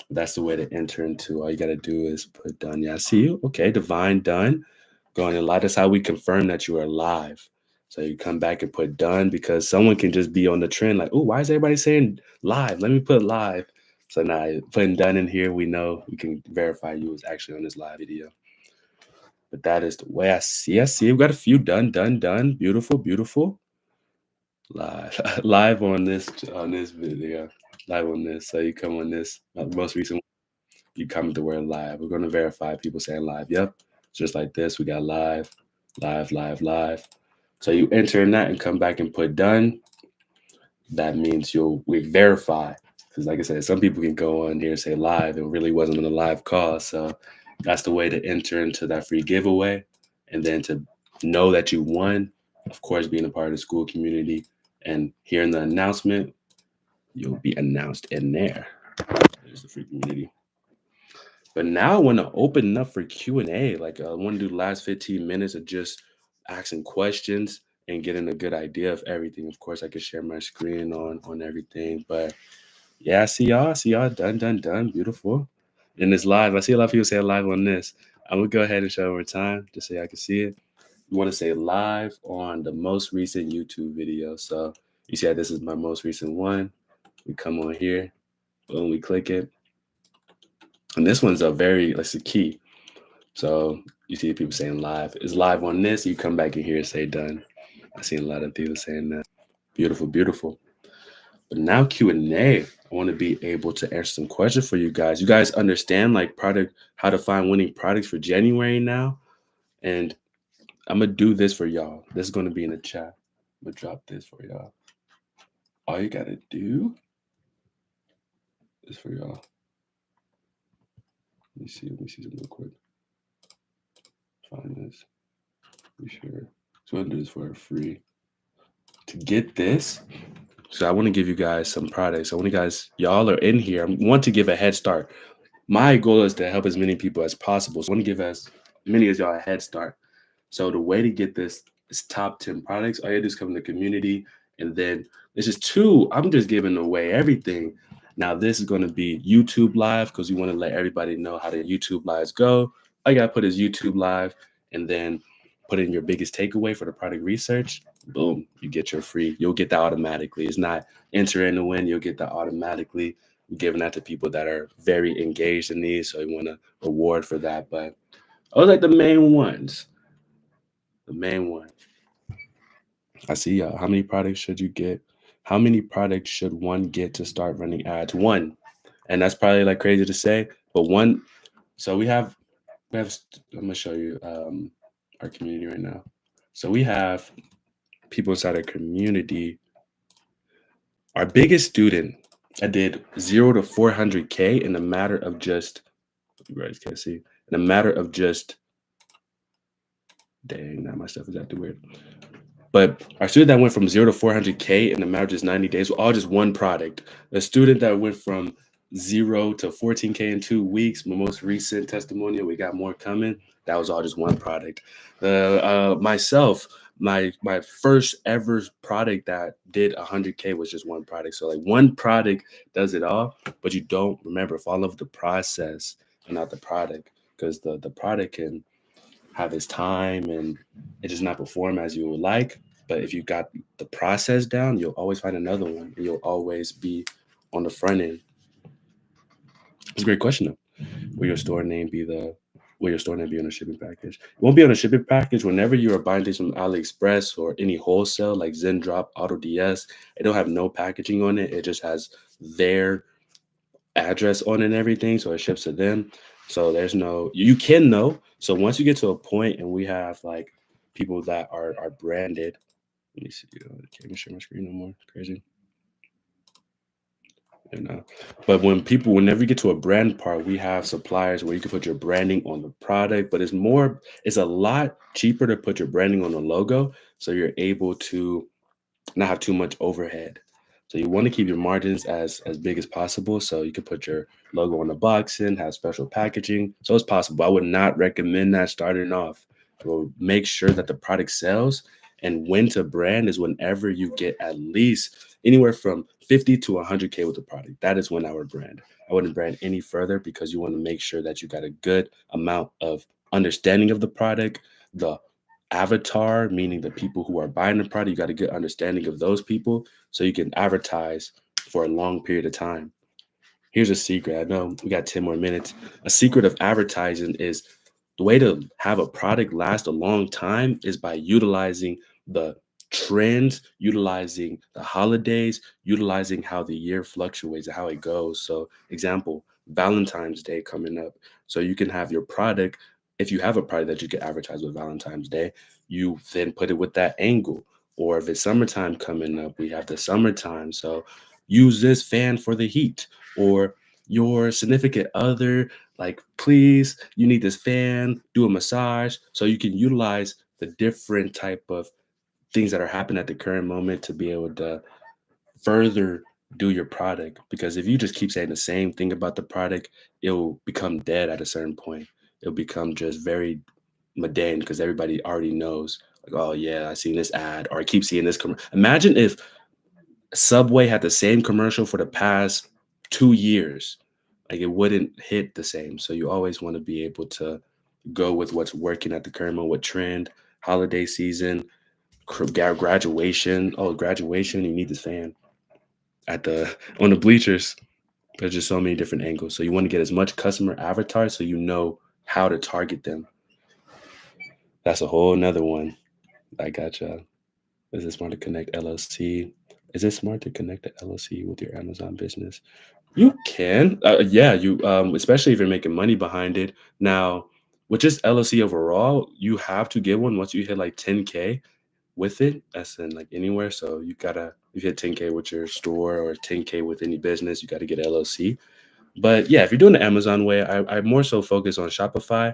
That's the way to enter into. All you got to do is put done. Yeah, I see you. Okay, divine done. Going live. That's how we confirm that you are live. So you come back and put done because someone can just be on the trend like, oh, why is everybody saying live? Let me put live. So now putting done in here, we know we can verify you was actually on this live video. But that is the way I see. I see. We've got a few done. Beautiful, beautiful. Live, live on this video. Live on this. So you come on this most recent. You comment the word live. We're going to verify people saying live. Yep. Just like this, we got live, live, live, live. So you enter in that and come back and put done. That means we verify. Because like I said, some people can go on here and say live and really wasn't on a live call. So that's the way to enter into that free giveaway. And then to know that you won, of course, being a part of the school community and hearing the announcement, you'll be announced in there. There's the free community. But now I want to open up for Q&A. Like I want to do the last 15 minutes of just asking questions and getting a good idea of everything. Of course, I could share my screen on everything. But yeah, I see y'all. Done. Beautiful. And it's live. I see a lot of people say live on this. I'm going to go ahead and show over time just so y'all can see it. You want to say live on the most recent YouTube video. So you see how this is my most recent one. We come on here. Boom, we click it. And this one's that's a key. So you see people saying live. It's live on this. You come back in here and say done. I seen a lot of people saying that. Beautiful, beautiful. But now Q&A. I want to be able to answer some questions for you guys. You guys understand like how to find winning products for January now? And I'm going to do this for y'all. This is going to be in the chat. I'm going to drop this for y'all. All you got to do is for y'all. Let me see something real quick. Find this. Be sure. So I'm going to do this for free. To get this, so I want to give you guys some products. I want you guys, y'all are in here. I want to give a head start. My goal is to help as many people as possible. So I want to give as many as y'all a head start. So the way to get this is top 10 products. All you do is come in the community. And then this is 2. I'm just giving away everything. Now this is going to be YouTube live because we want to let everybody know how the YouTube lives go. All you got to put is YouTube live and then put in your biggest takeaway for the product research. Boom, you get your free. You'll get that automatically. It's not enter in to win. You'll get that automatically. We're giving that to people that are very engaged in these. So we want to reward for that. But those are like the main ones. The main one. I see y'all. How many products should you get? How many products should one get to start running ads? 1. And that's probably like crazy to say, but 1. So we have, I'm going to show you our community right now. So we have people inside our community. Our biggest student, I did 0 to 400K in a matter of just, you guys can't see, in a matter of just, dang, now my stuff is acting weird. But our student that went from 0 to 400K in a matter of just 90 days were all just one product. The student that went from 0 to 14K in 2 weeks, my most recent testimonial, we got more coming. That was all just one product. Myself, my first ever product that did 100K was just one product. So like one product does it all, but you don't remember, follow the process and not the product, because the product can have its time and it does not perform as you would like. But if you got the process down, you'll always find another one and you'll always be on the front end. It's a great question though. Will your store name be on a shipping package? It won't be on a shipping package. Whenever you are buying things from AliExpress or any wholesale like ZenDrop, AutoDS, it don't have no packaging on it. It just has their address on it and everything. So it ships to them. So you can know. So once you get to a point and we have like people that are branded, let me see. I can't even share my screen no more. It's crazy. But whenever you get to a brand part, we have suppliers where you can put your branding on the product, but it's a lot cheaper to put your branding on the logo. So you're able to not have too much overhead. So you want to keep your margins as big as possible. So you can put your logo on the box and have special packaging. So it's possible. I would not recommend that starting off. Well, make sure that the product sells. And when to brand is whenever you get at least anywhere from 50 to 100K with the product. That is when I would brand. I wouldn't brand any further because you want to make sure that you got a good amount of understanding of the product, the avatar, meaning the people who are buying the product. You got a good understanding of those people so you can advertise for a long period of time. Here's a secret. I know we got 10 more minutes. A secret of advertising is the way to have a product last a long time is by utilizing the trends, utilizing the holidays, utilizing how the year fluctuates and how it goes. So, example, Valentine's Day coming up. So, you can have your product. If you have a product that you can advertise with Valentine's Day, you then put it with that angle. Or if it's summertime coming up, we have the summertime. So, use this fan for the heat. Or your significant other, like, please, you need this fan, do a massage. So you can utilize the different type of things that are happening at the current moment to be able to further do your product. Because if you just keep saying the same thing about the product, it'll become dead at a certain point. It'll become just very mundane because everybody already knows, like, oh yeah, I seen this ad, or I keep seeing this imagine if Subway had the same commercial for the past 2 years. Like, it wouldn't hit the same. So you always want to be able to go with what's working at the current moment, what trend, holiday season, graduation. Oh, graduation, you need this fan at the on the bleachers. There's just so many different angles. So you want to get as much customer avatar so you know how to target them. That's a whole nother one. I gotcha. Is it smart to connect LLC? Is it smart to connect the LLC with your Amazon business? You can, yeah, you especially if you're making money behind it. Now, with just LLC overall, you have to get one once you hit like 10K with it. That's in like anywhere. So you gotta, if you hit 10K with your store or 10K with any business, you got to get LLC. But yeah, if you're doing the Amazon way, I more so focus on Shopify.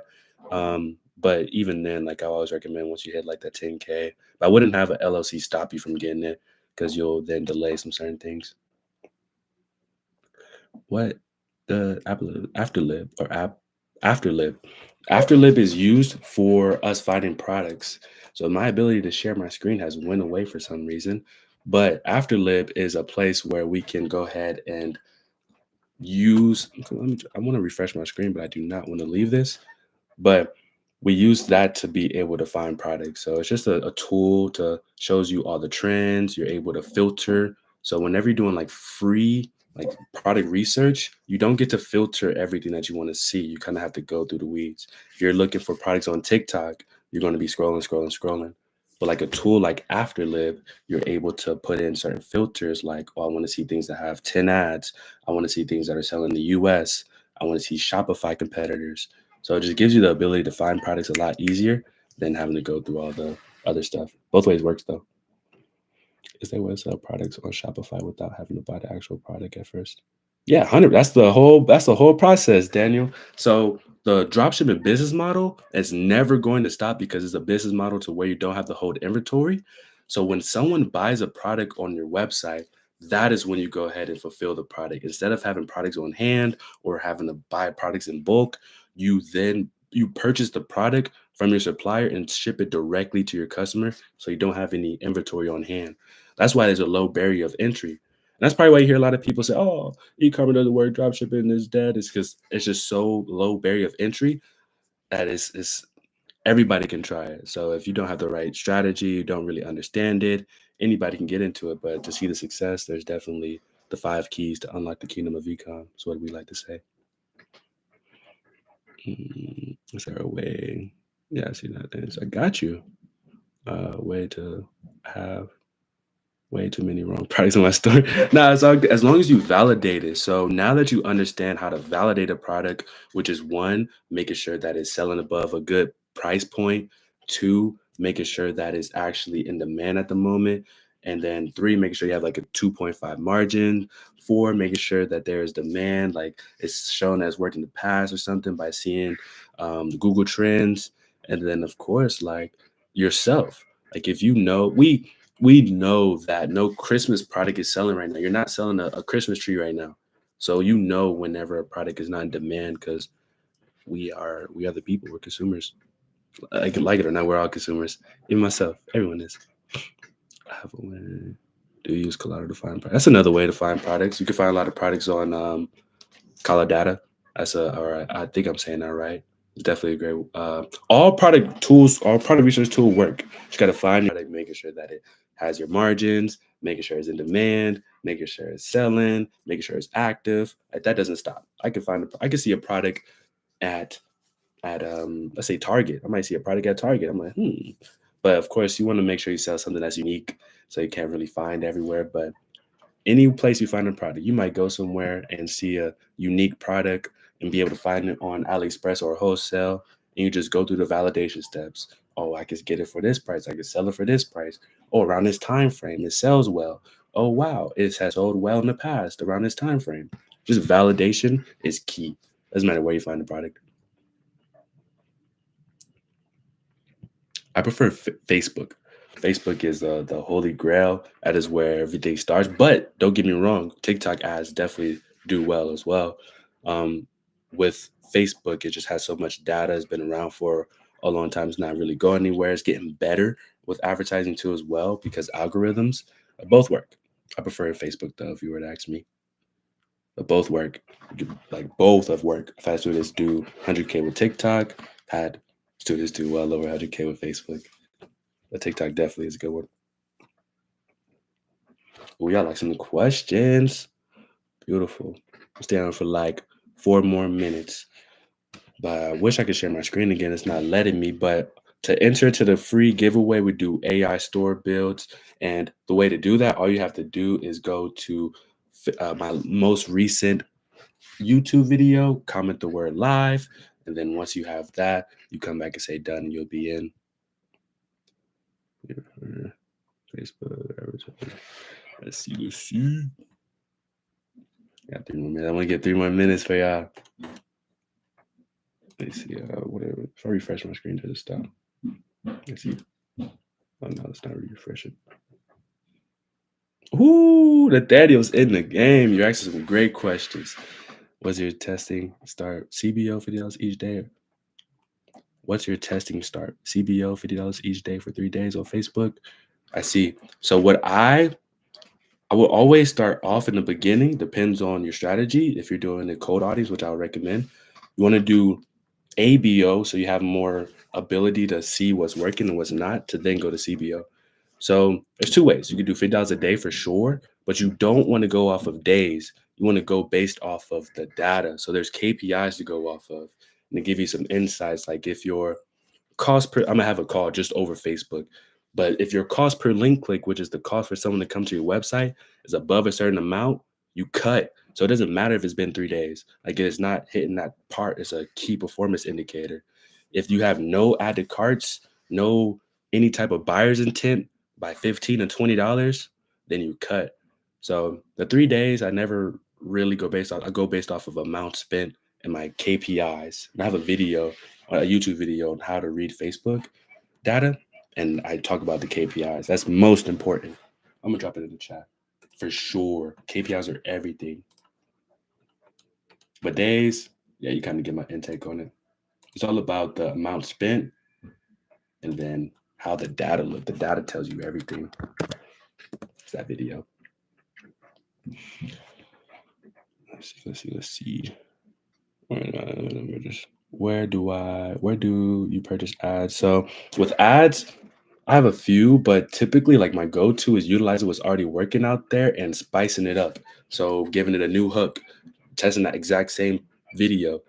But even then, like, I always recommend once you hit like that 10K, but I wouldn't have an LLC stop you from getting it because you'll then delay some certain things. What the afterlib or afterlib? Afterlib is used for us finding products. So my ability to share my screen has went away for some reason, but afterlib is a place where we can go ahead and use. I want to refresh my screen, but I do not want to leave this. But we use that to be able to find products. So it's just a tool to shows you all the trends. You're able to filter. So whenever you're doing like free like product research, you don't get to filter everything that you want to see. You kind of have to go through the weeds. If you're looking for products on TikTok, you're going to be scrolling, scrolling, scrolling. But like a tool like Afterlib, you're able to put in certain filters like, oh, I want to see things that have 10 ads. I want to see things that are selling in the US. I want to see Shopify competitors. So it just gives you the ability to find products a lot easier than having to go through all the other stuff. Both ways works though. Is there a way to sell products on Shopify without having to buy the actual product at first? Yeah, 100. That's the whole process, Daniel. So the dropshipping business model is never going to stop because it's a business model to where you don't have to hold inventory. So when someone buys a product on your website, that is when you go ahead and fulfill the product. Instead of having products on hand or having to buy products in bulk, you purchase the product from your supplier and ship it directly to your customer so you don't have any inventory on hand. That's why there's a low barrier of entry. And that's probably why you hear a lot of people say, "Oh, e-commerce doesn't work, dropshipping is dead." It's because it's just so low barrier of entry that is everybody can try it. So if you don't have the right strategy, you don't really understand it, anybody can get into it. But to see the success, there's definitely the 5 keys to unlock the kingdom of ecom. That's what we like to say. Is there a way? Yeah, I see that. I got you. Way to have way too many wrong products in my store. Nah, it's all good. As long as you validate it. So now that you understand how to validate a product, which is one, making sure that it's selling above a good price point, two, making sure that it's actually in demand at the moment, and then three, making sure you have like a 2.5 margin, four, making sure that there is demand, like it's shown as worked in the past or something by seeing the Google Trends, and then of course like yourself. Like if you know we know that no Christmas product is selling right now. You're not selling a Christmas tree right now. So you know whenever a product is not in demand because we are the people, we're consumers. Like it or not, we're all consumers. Even myself, everyone is. I have a win. Do you use Colada to find products? That's another way to find products. You can find a lot of products on Colada. I think I'm saying that right. It's definitely a great. All product tools, all product research tool work. You just got to find your product, making sure that it has your margins, making sure it's in demand, making sure it's selling, making sure it's active. Like, that doesn't stop. I can see a product at let's say Target. I might see a product at Target. I'm like, But of course, you want to make sure you sell something that's unique, so you can't really find everywhere. But any place you find a product, you might go somewhere and see a unique product and be able to find it on AliExpress or wholesale, and you just go through the validation steps. Oh, I could get it for this price. I could sell it for this price. Oh, around this time frame, it sells well. Oh, wow, it has sold well in the past around this time frame. Just validation is key. Doesn't matter where you find the product. I prefer Facebook. Facebook is the holy grail. That is where everything starts. But don't get me wrong, TikTok ads definitely do well as well. Um, with Facebook, it just has so much data. It's been around for a long time. It's not really going anywhere. It's getting better with advertising too as well because algorithms both work. I prefer Facebook though, if you were to ask me. But both work. Like both of work. I've had students do 100K with TikTok. Had students do well over 100K with Facebook. But TikTok definitely is a good one. We got like some questions. Beautiful. I'm staying on for like 4 more minutes. But I wish I could share my screen again. It's not letting me. But to enter to the free giveaway, we do AI store builds. And the way to do that, all you have to do is go to my most recent YouTube video, comment the word live. And then once you have that, you come back and say done, and you'll be in. Facebook. Let's see. Got 3 more minutes. I want to get 3 more minutes for y'all. Let's see. Whatever. If I refresh my screen, does it stop? Let's see. Oh no, it's not refreshing. Ooh, the Daniel's in the game. You're asking some great questions. What's your testing start? CBO $50 each day. What's your testing start? CBO $50 each day for 3 days on Facebook. I see. So what I will always start off in the beginning. Depends on your strategy. If you're doing a cold audience, which I would recommend, you want to do ABO, so you have more ability to see what's working and what's not, to then go to CBO. So there's two ways. You can do $50 a day for sure, but you don't want to go off of days. You want to go based off of the data. So there's KPIs to go off of and to give you some insights. Like if your cost per, I'm gonna have a call just over Facebook, but if your cost per link click, which is the cost for someone to come to your website, is above a certain amount, you cut. So it doesn't matter if it's been 3 days. Like it is not hitting that part. It's a key performance indicator. If you have no added carts, no any type of buyer's intent by $15 to $20, then you cut. So the 3 days, I never really go based off. I go based off of amount spent and my KPIs. And I have a video, a YouTube video on how to read Facebook data, and I talk about the KPIs. That's most important. I'm gonna drop it in the chat for sure. KPIs are everything. But days, yeah, you kind of get my intake on it. It's all about the amount spent and then how the data look. The data tells you everything. It's that video. Let's see. Where do you purchase ads? So with ads, I have a few, but typically like my go-to is utilizing what's already working out there and spicing it up. So giving it a new hook, testing that exact same video,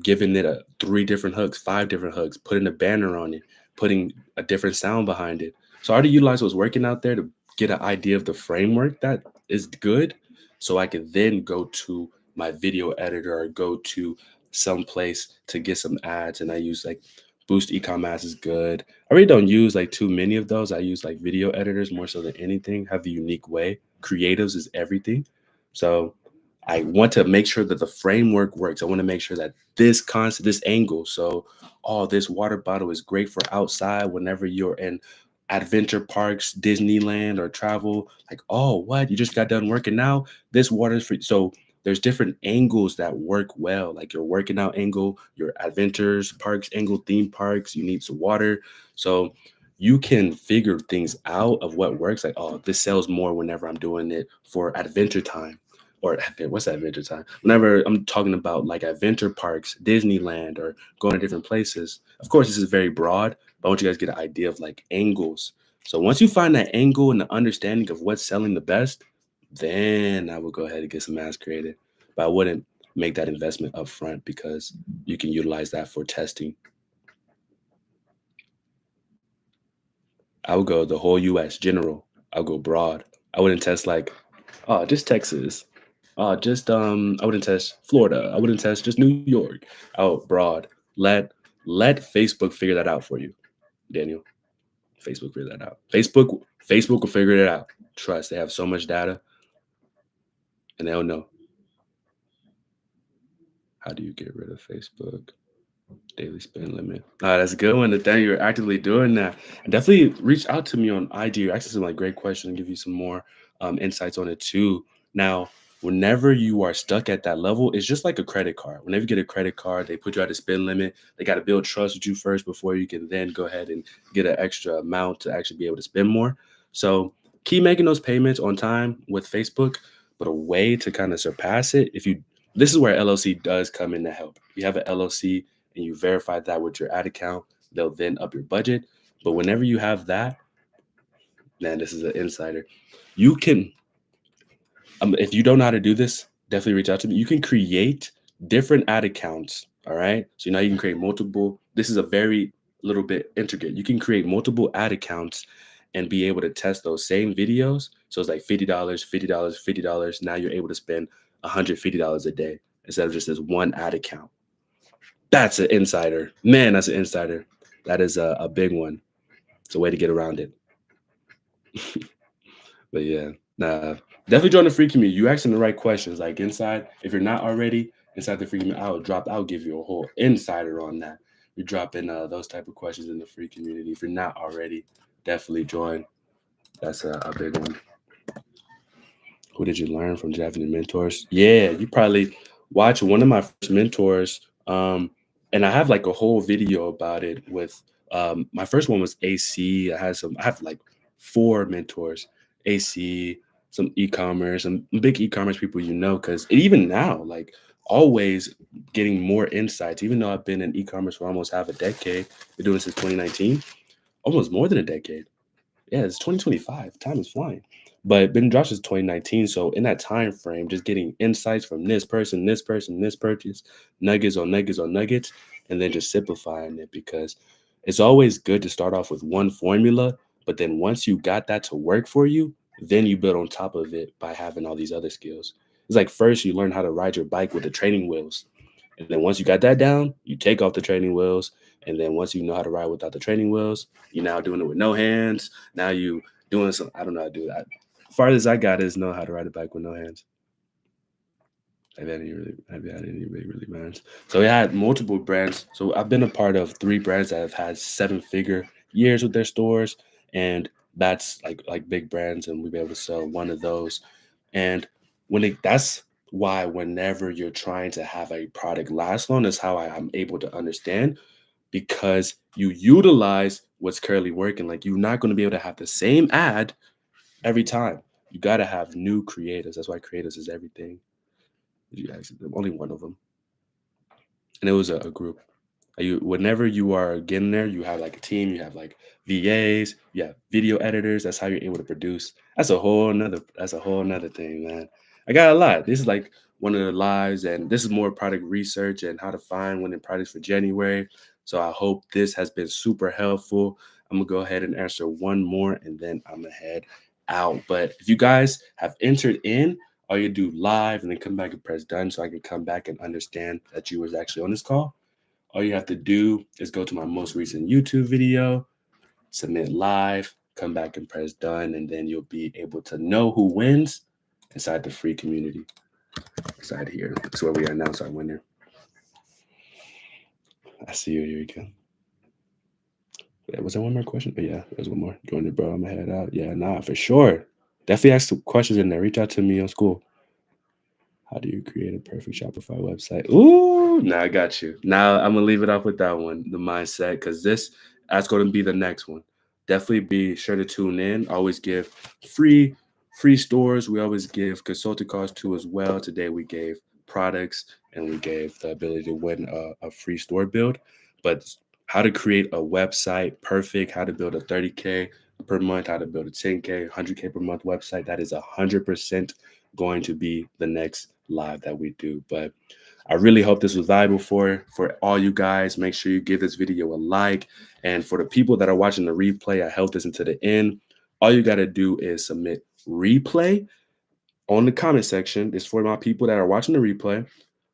giving it 3 different hooks, 5 different hooks, putting a banner on it, putting a different sound behind it. So I already utilize what's working out there to get an idea of the framework that is good. So I can then go to my video editor or go to some place to get some ads. And I use like Boost Ecom ads is good. I really don't use like too many of those. I use like video editors more so than anything, have a unique way. Creatives is everything. So I want to make sure that the framework works. I want to make sure that this concept, this angle, so this water bottle is great for outside whenever you're in adventure parks, Disneyland, or travel. Like, oh, what? You just got done working out? This water's free. So there's different angles that work well, like your working out angle, your adventures parks angle, theme parks. You need some water. So you can figure things out of what works. Like, oh, this sells more whenever I'm doing it for adventure time. Or what's adventure time? Whenever I'm talking about like adventure parks, Disneyland, or going to different places. Of course, this is very broad, but I want you guys to get an idea of like angles. So once you find that angle and the understanding of what's selling the best, then I would go ahead and get some ads created. But I wouldn't make that investment up front because you can utilize that for testing. I would go the whole US general. I'll go broad. I wouldn't test like, oh, just Texas. Just I wouldn't test Florida. I wouldn't test just New York. Out broad. Let Facebook figure that out for you, Daniel. Facebook figure that out. Facebook will figure it out. Trust. They have so much data and they'll know. How do you get rid of Facebook? Daily spend limit. That's a good one. Nathaniel, you're actively doing that. And definitely reach out to me on IG. You're asking some like great questions and give you some more insights on it too. Now, whenever you are stuck at that level, it's just like a credit card. Whenever you get a credit card, they put you at a spend limit. They got to build trust with you first before you can then go ahead and get an extra amount to actually be able to spend more. So keep making those payments on time with Facebook. But a way to kind of surpass it, if you this is where LLC does come in to help. You have an LLC and you verify that with your ad account, they'll then up your budget. But whenever you have that, man, this is an insider. You can, if you don't know how to do this, definitely reach out to me. You can create different ad accounts. All right. So now you can create multiple. This is a very little bit intricate. You can create multiple ad accounts and be able to test those same videos. So it's like $50, $50, $50. Now you're able to spend $150 a day instead of just this one ad account. That's an insider. Man, that's an insider. That is a big one. It's a way to get around it. But yeah, nah, definitely join the free community. You asking the right questions. Like inside, if you're not already inside the free community, I'll give you a whole insider on that. We drop in those type of questions in the free community. If you're not already, definitely join. That's a big one. Who did you learn from? Japanese mentors? Yeah, you probably watch one of my first mentors. And I have like a whole video about it with my first one was AC. I have like four mentors, AC, some e-commerce, some big e-commerce people, because even now, like always getting more insights, even though I've been in e-commerce for almost half a decade, been doing it since 2019, almost more than a decade. Yeah, it's 2025. Time is flying. But been dropped since 2019. So in that time frame, just getting insights from this person, this purchase, nuggets on nuggets on nuggets, and then just simplifying it because it's always good to start off with one formula. But then once you got that to work for you, then you build on top of it by having all these other skills. It's like first you learn how to ride your bike with the training wheels. And then once you got that down, you take off the training wheels. And then once you know how to ride without the training wheels, you're now doing it with no hands. Now you doing some, I don't know how to do that. Farthest I got is know how to ride a bike with no hands. Have you had any really brands? So we had multiple brands. So I've been a part of three brands that have had 7-figure years with their stores. And that's like big brands, and we've been able to sell one of those. And that's why whenever you're trying to have a product last long, is how I'm able to understand because you utilize what's currently working. Like you're not going to be able to have the same ad every time. You got to have new creatives. That's why creatives is everything. You guys, only one of them, and it was a group. Whenever you are getting there, you have like a team, you have like VAs, you have video editors. That's how you're able to produce. That's a whole nother thing, man. I got a lot. This is like one of the lives, and this is more product research and how to find winning products for January. So I hope this has been super helpful. I'm gonna go ahead and answer one more and then I'm gonna head out. But if you guys have entered in, all you do live and then come back and press done so I can come back and understand that you was actually on this call. All you have to do is go to my most recent YouTube video, submit live, come back and press done, and then you'll be able to know who wins inside the free community. Inside here. That's where we announce our winner. I see you. Here you go. Was there one more question? Oh, yeah, there's one more. Join it, bro. I'm gonna head out. Yeah, nah, for sure. Definitely ask some questions in there. Reach out to me on school. How do you create a perfect Shopify website? Ooh, now I got you. Now I'm gonna leave it off with that one, the mindset, because that's going to be the next one. Definitely be sure to tune in. Always give free free stores. We always give consulting calls too as well. Today we gave products and we gave the ability to win a free store build. But how to create a website perfect, how to build a 30K per month, how to build a 10K, 100K per month website. That is 100% going to be the next live that we do. But I really hope this was valuable for all you guys. Make sure you give this video a like. And for the people that are watching the replay, I held this into the end. All you got to do is submit replay on the comment section. It's for my people that are watching the replay.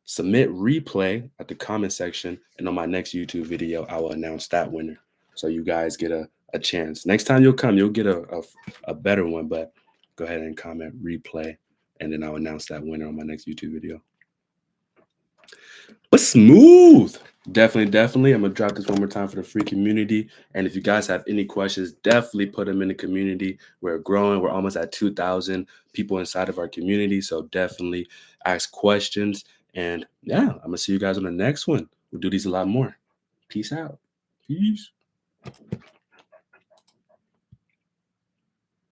Submit replay at the comment section. And on my next YouTube video, I will announce that winner. So you guys get a chance. Next time you'll come, you'll get a better one. But go ahead and comment replay. And then I'll announce that winner on my next YouTube video. But smooth. Definitely. I'm gonna drop this one more time for the free community. And if you guys have any questions, definitely put them in the community. We're growing. We're almost at 2,000 people inside of our community. So definitely ask questions. And yeah, I'm gonna see you guys on the next one. We'll do these a lot more. Peace out. Peace.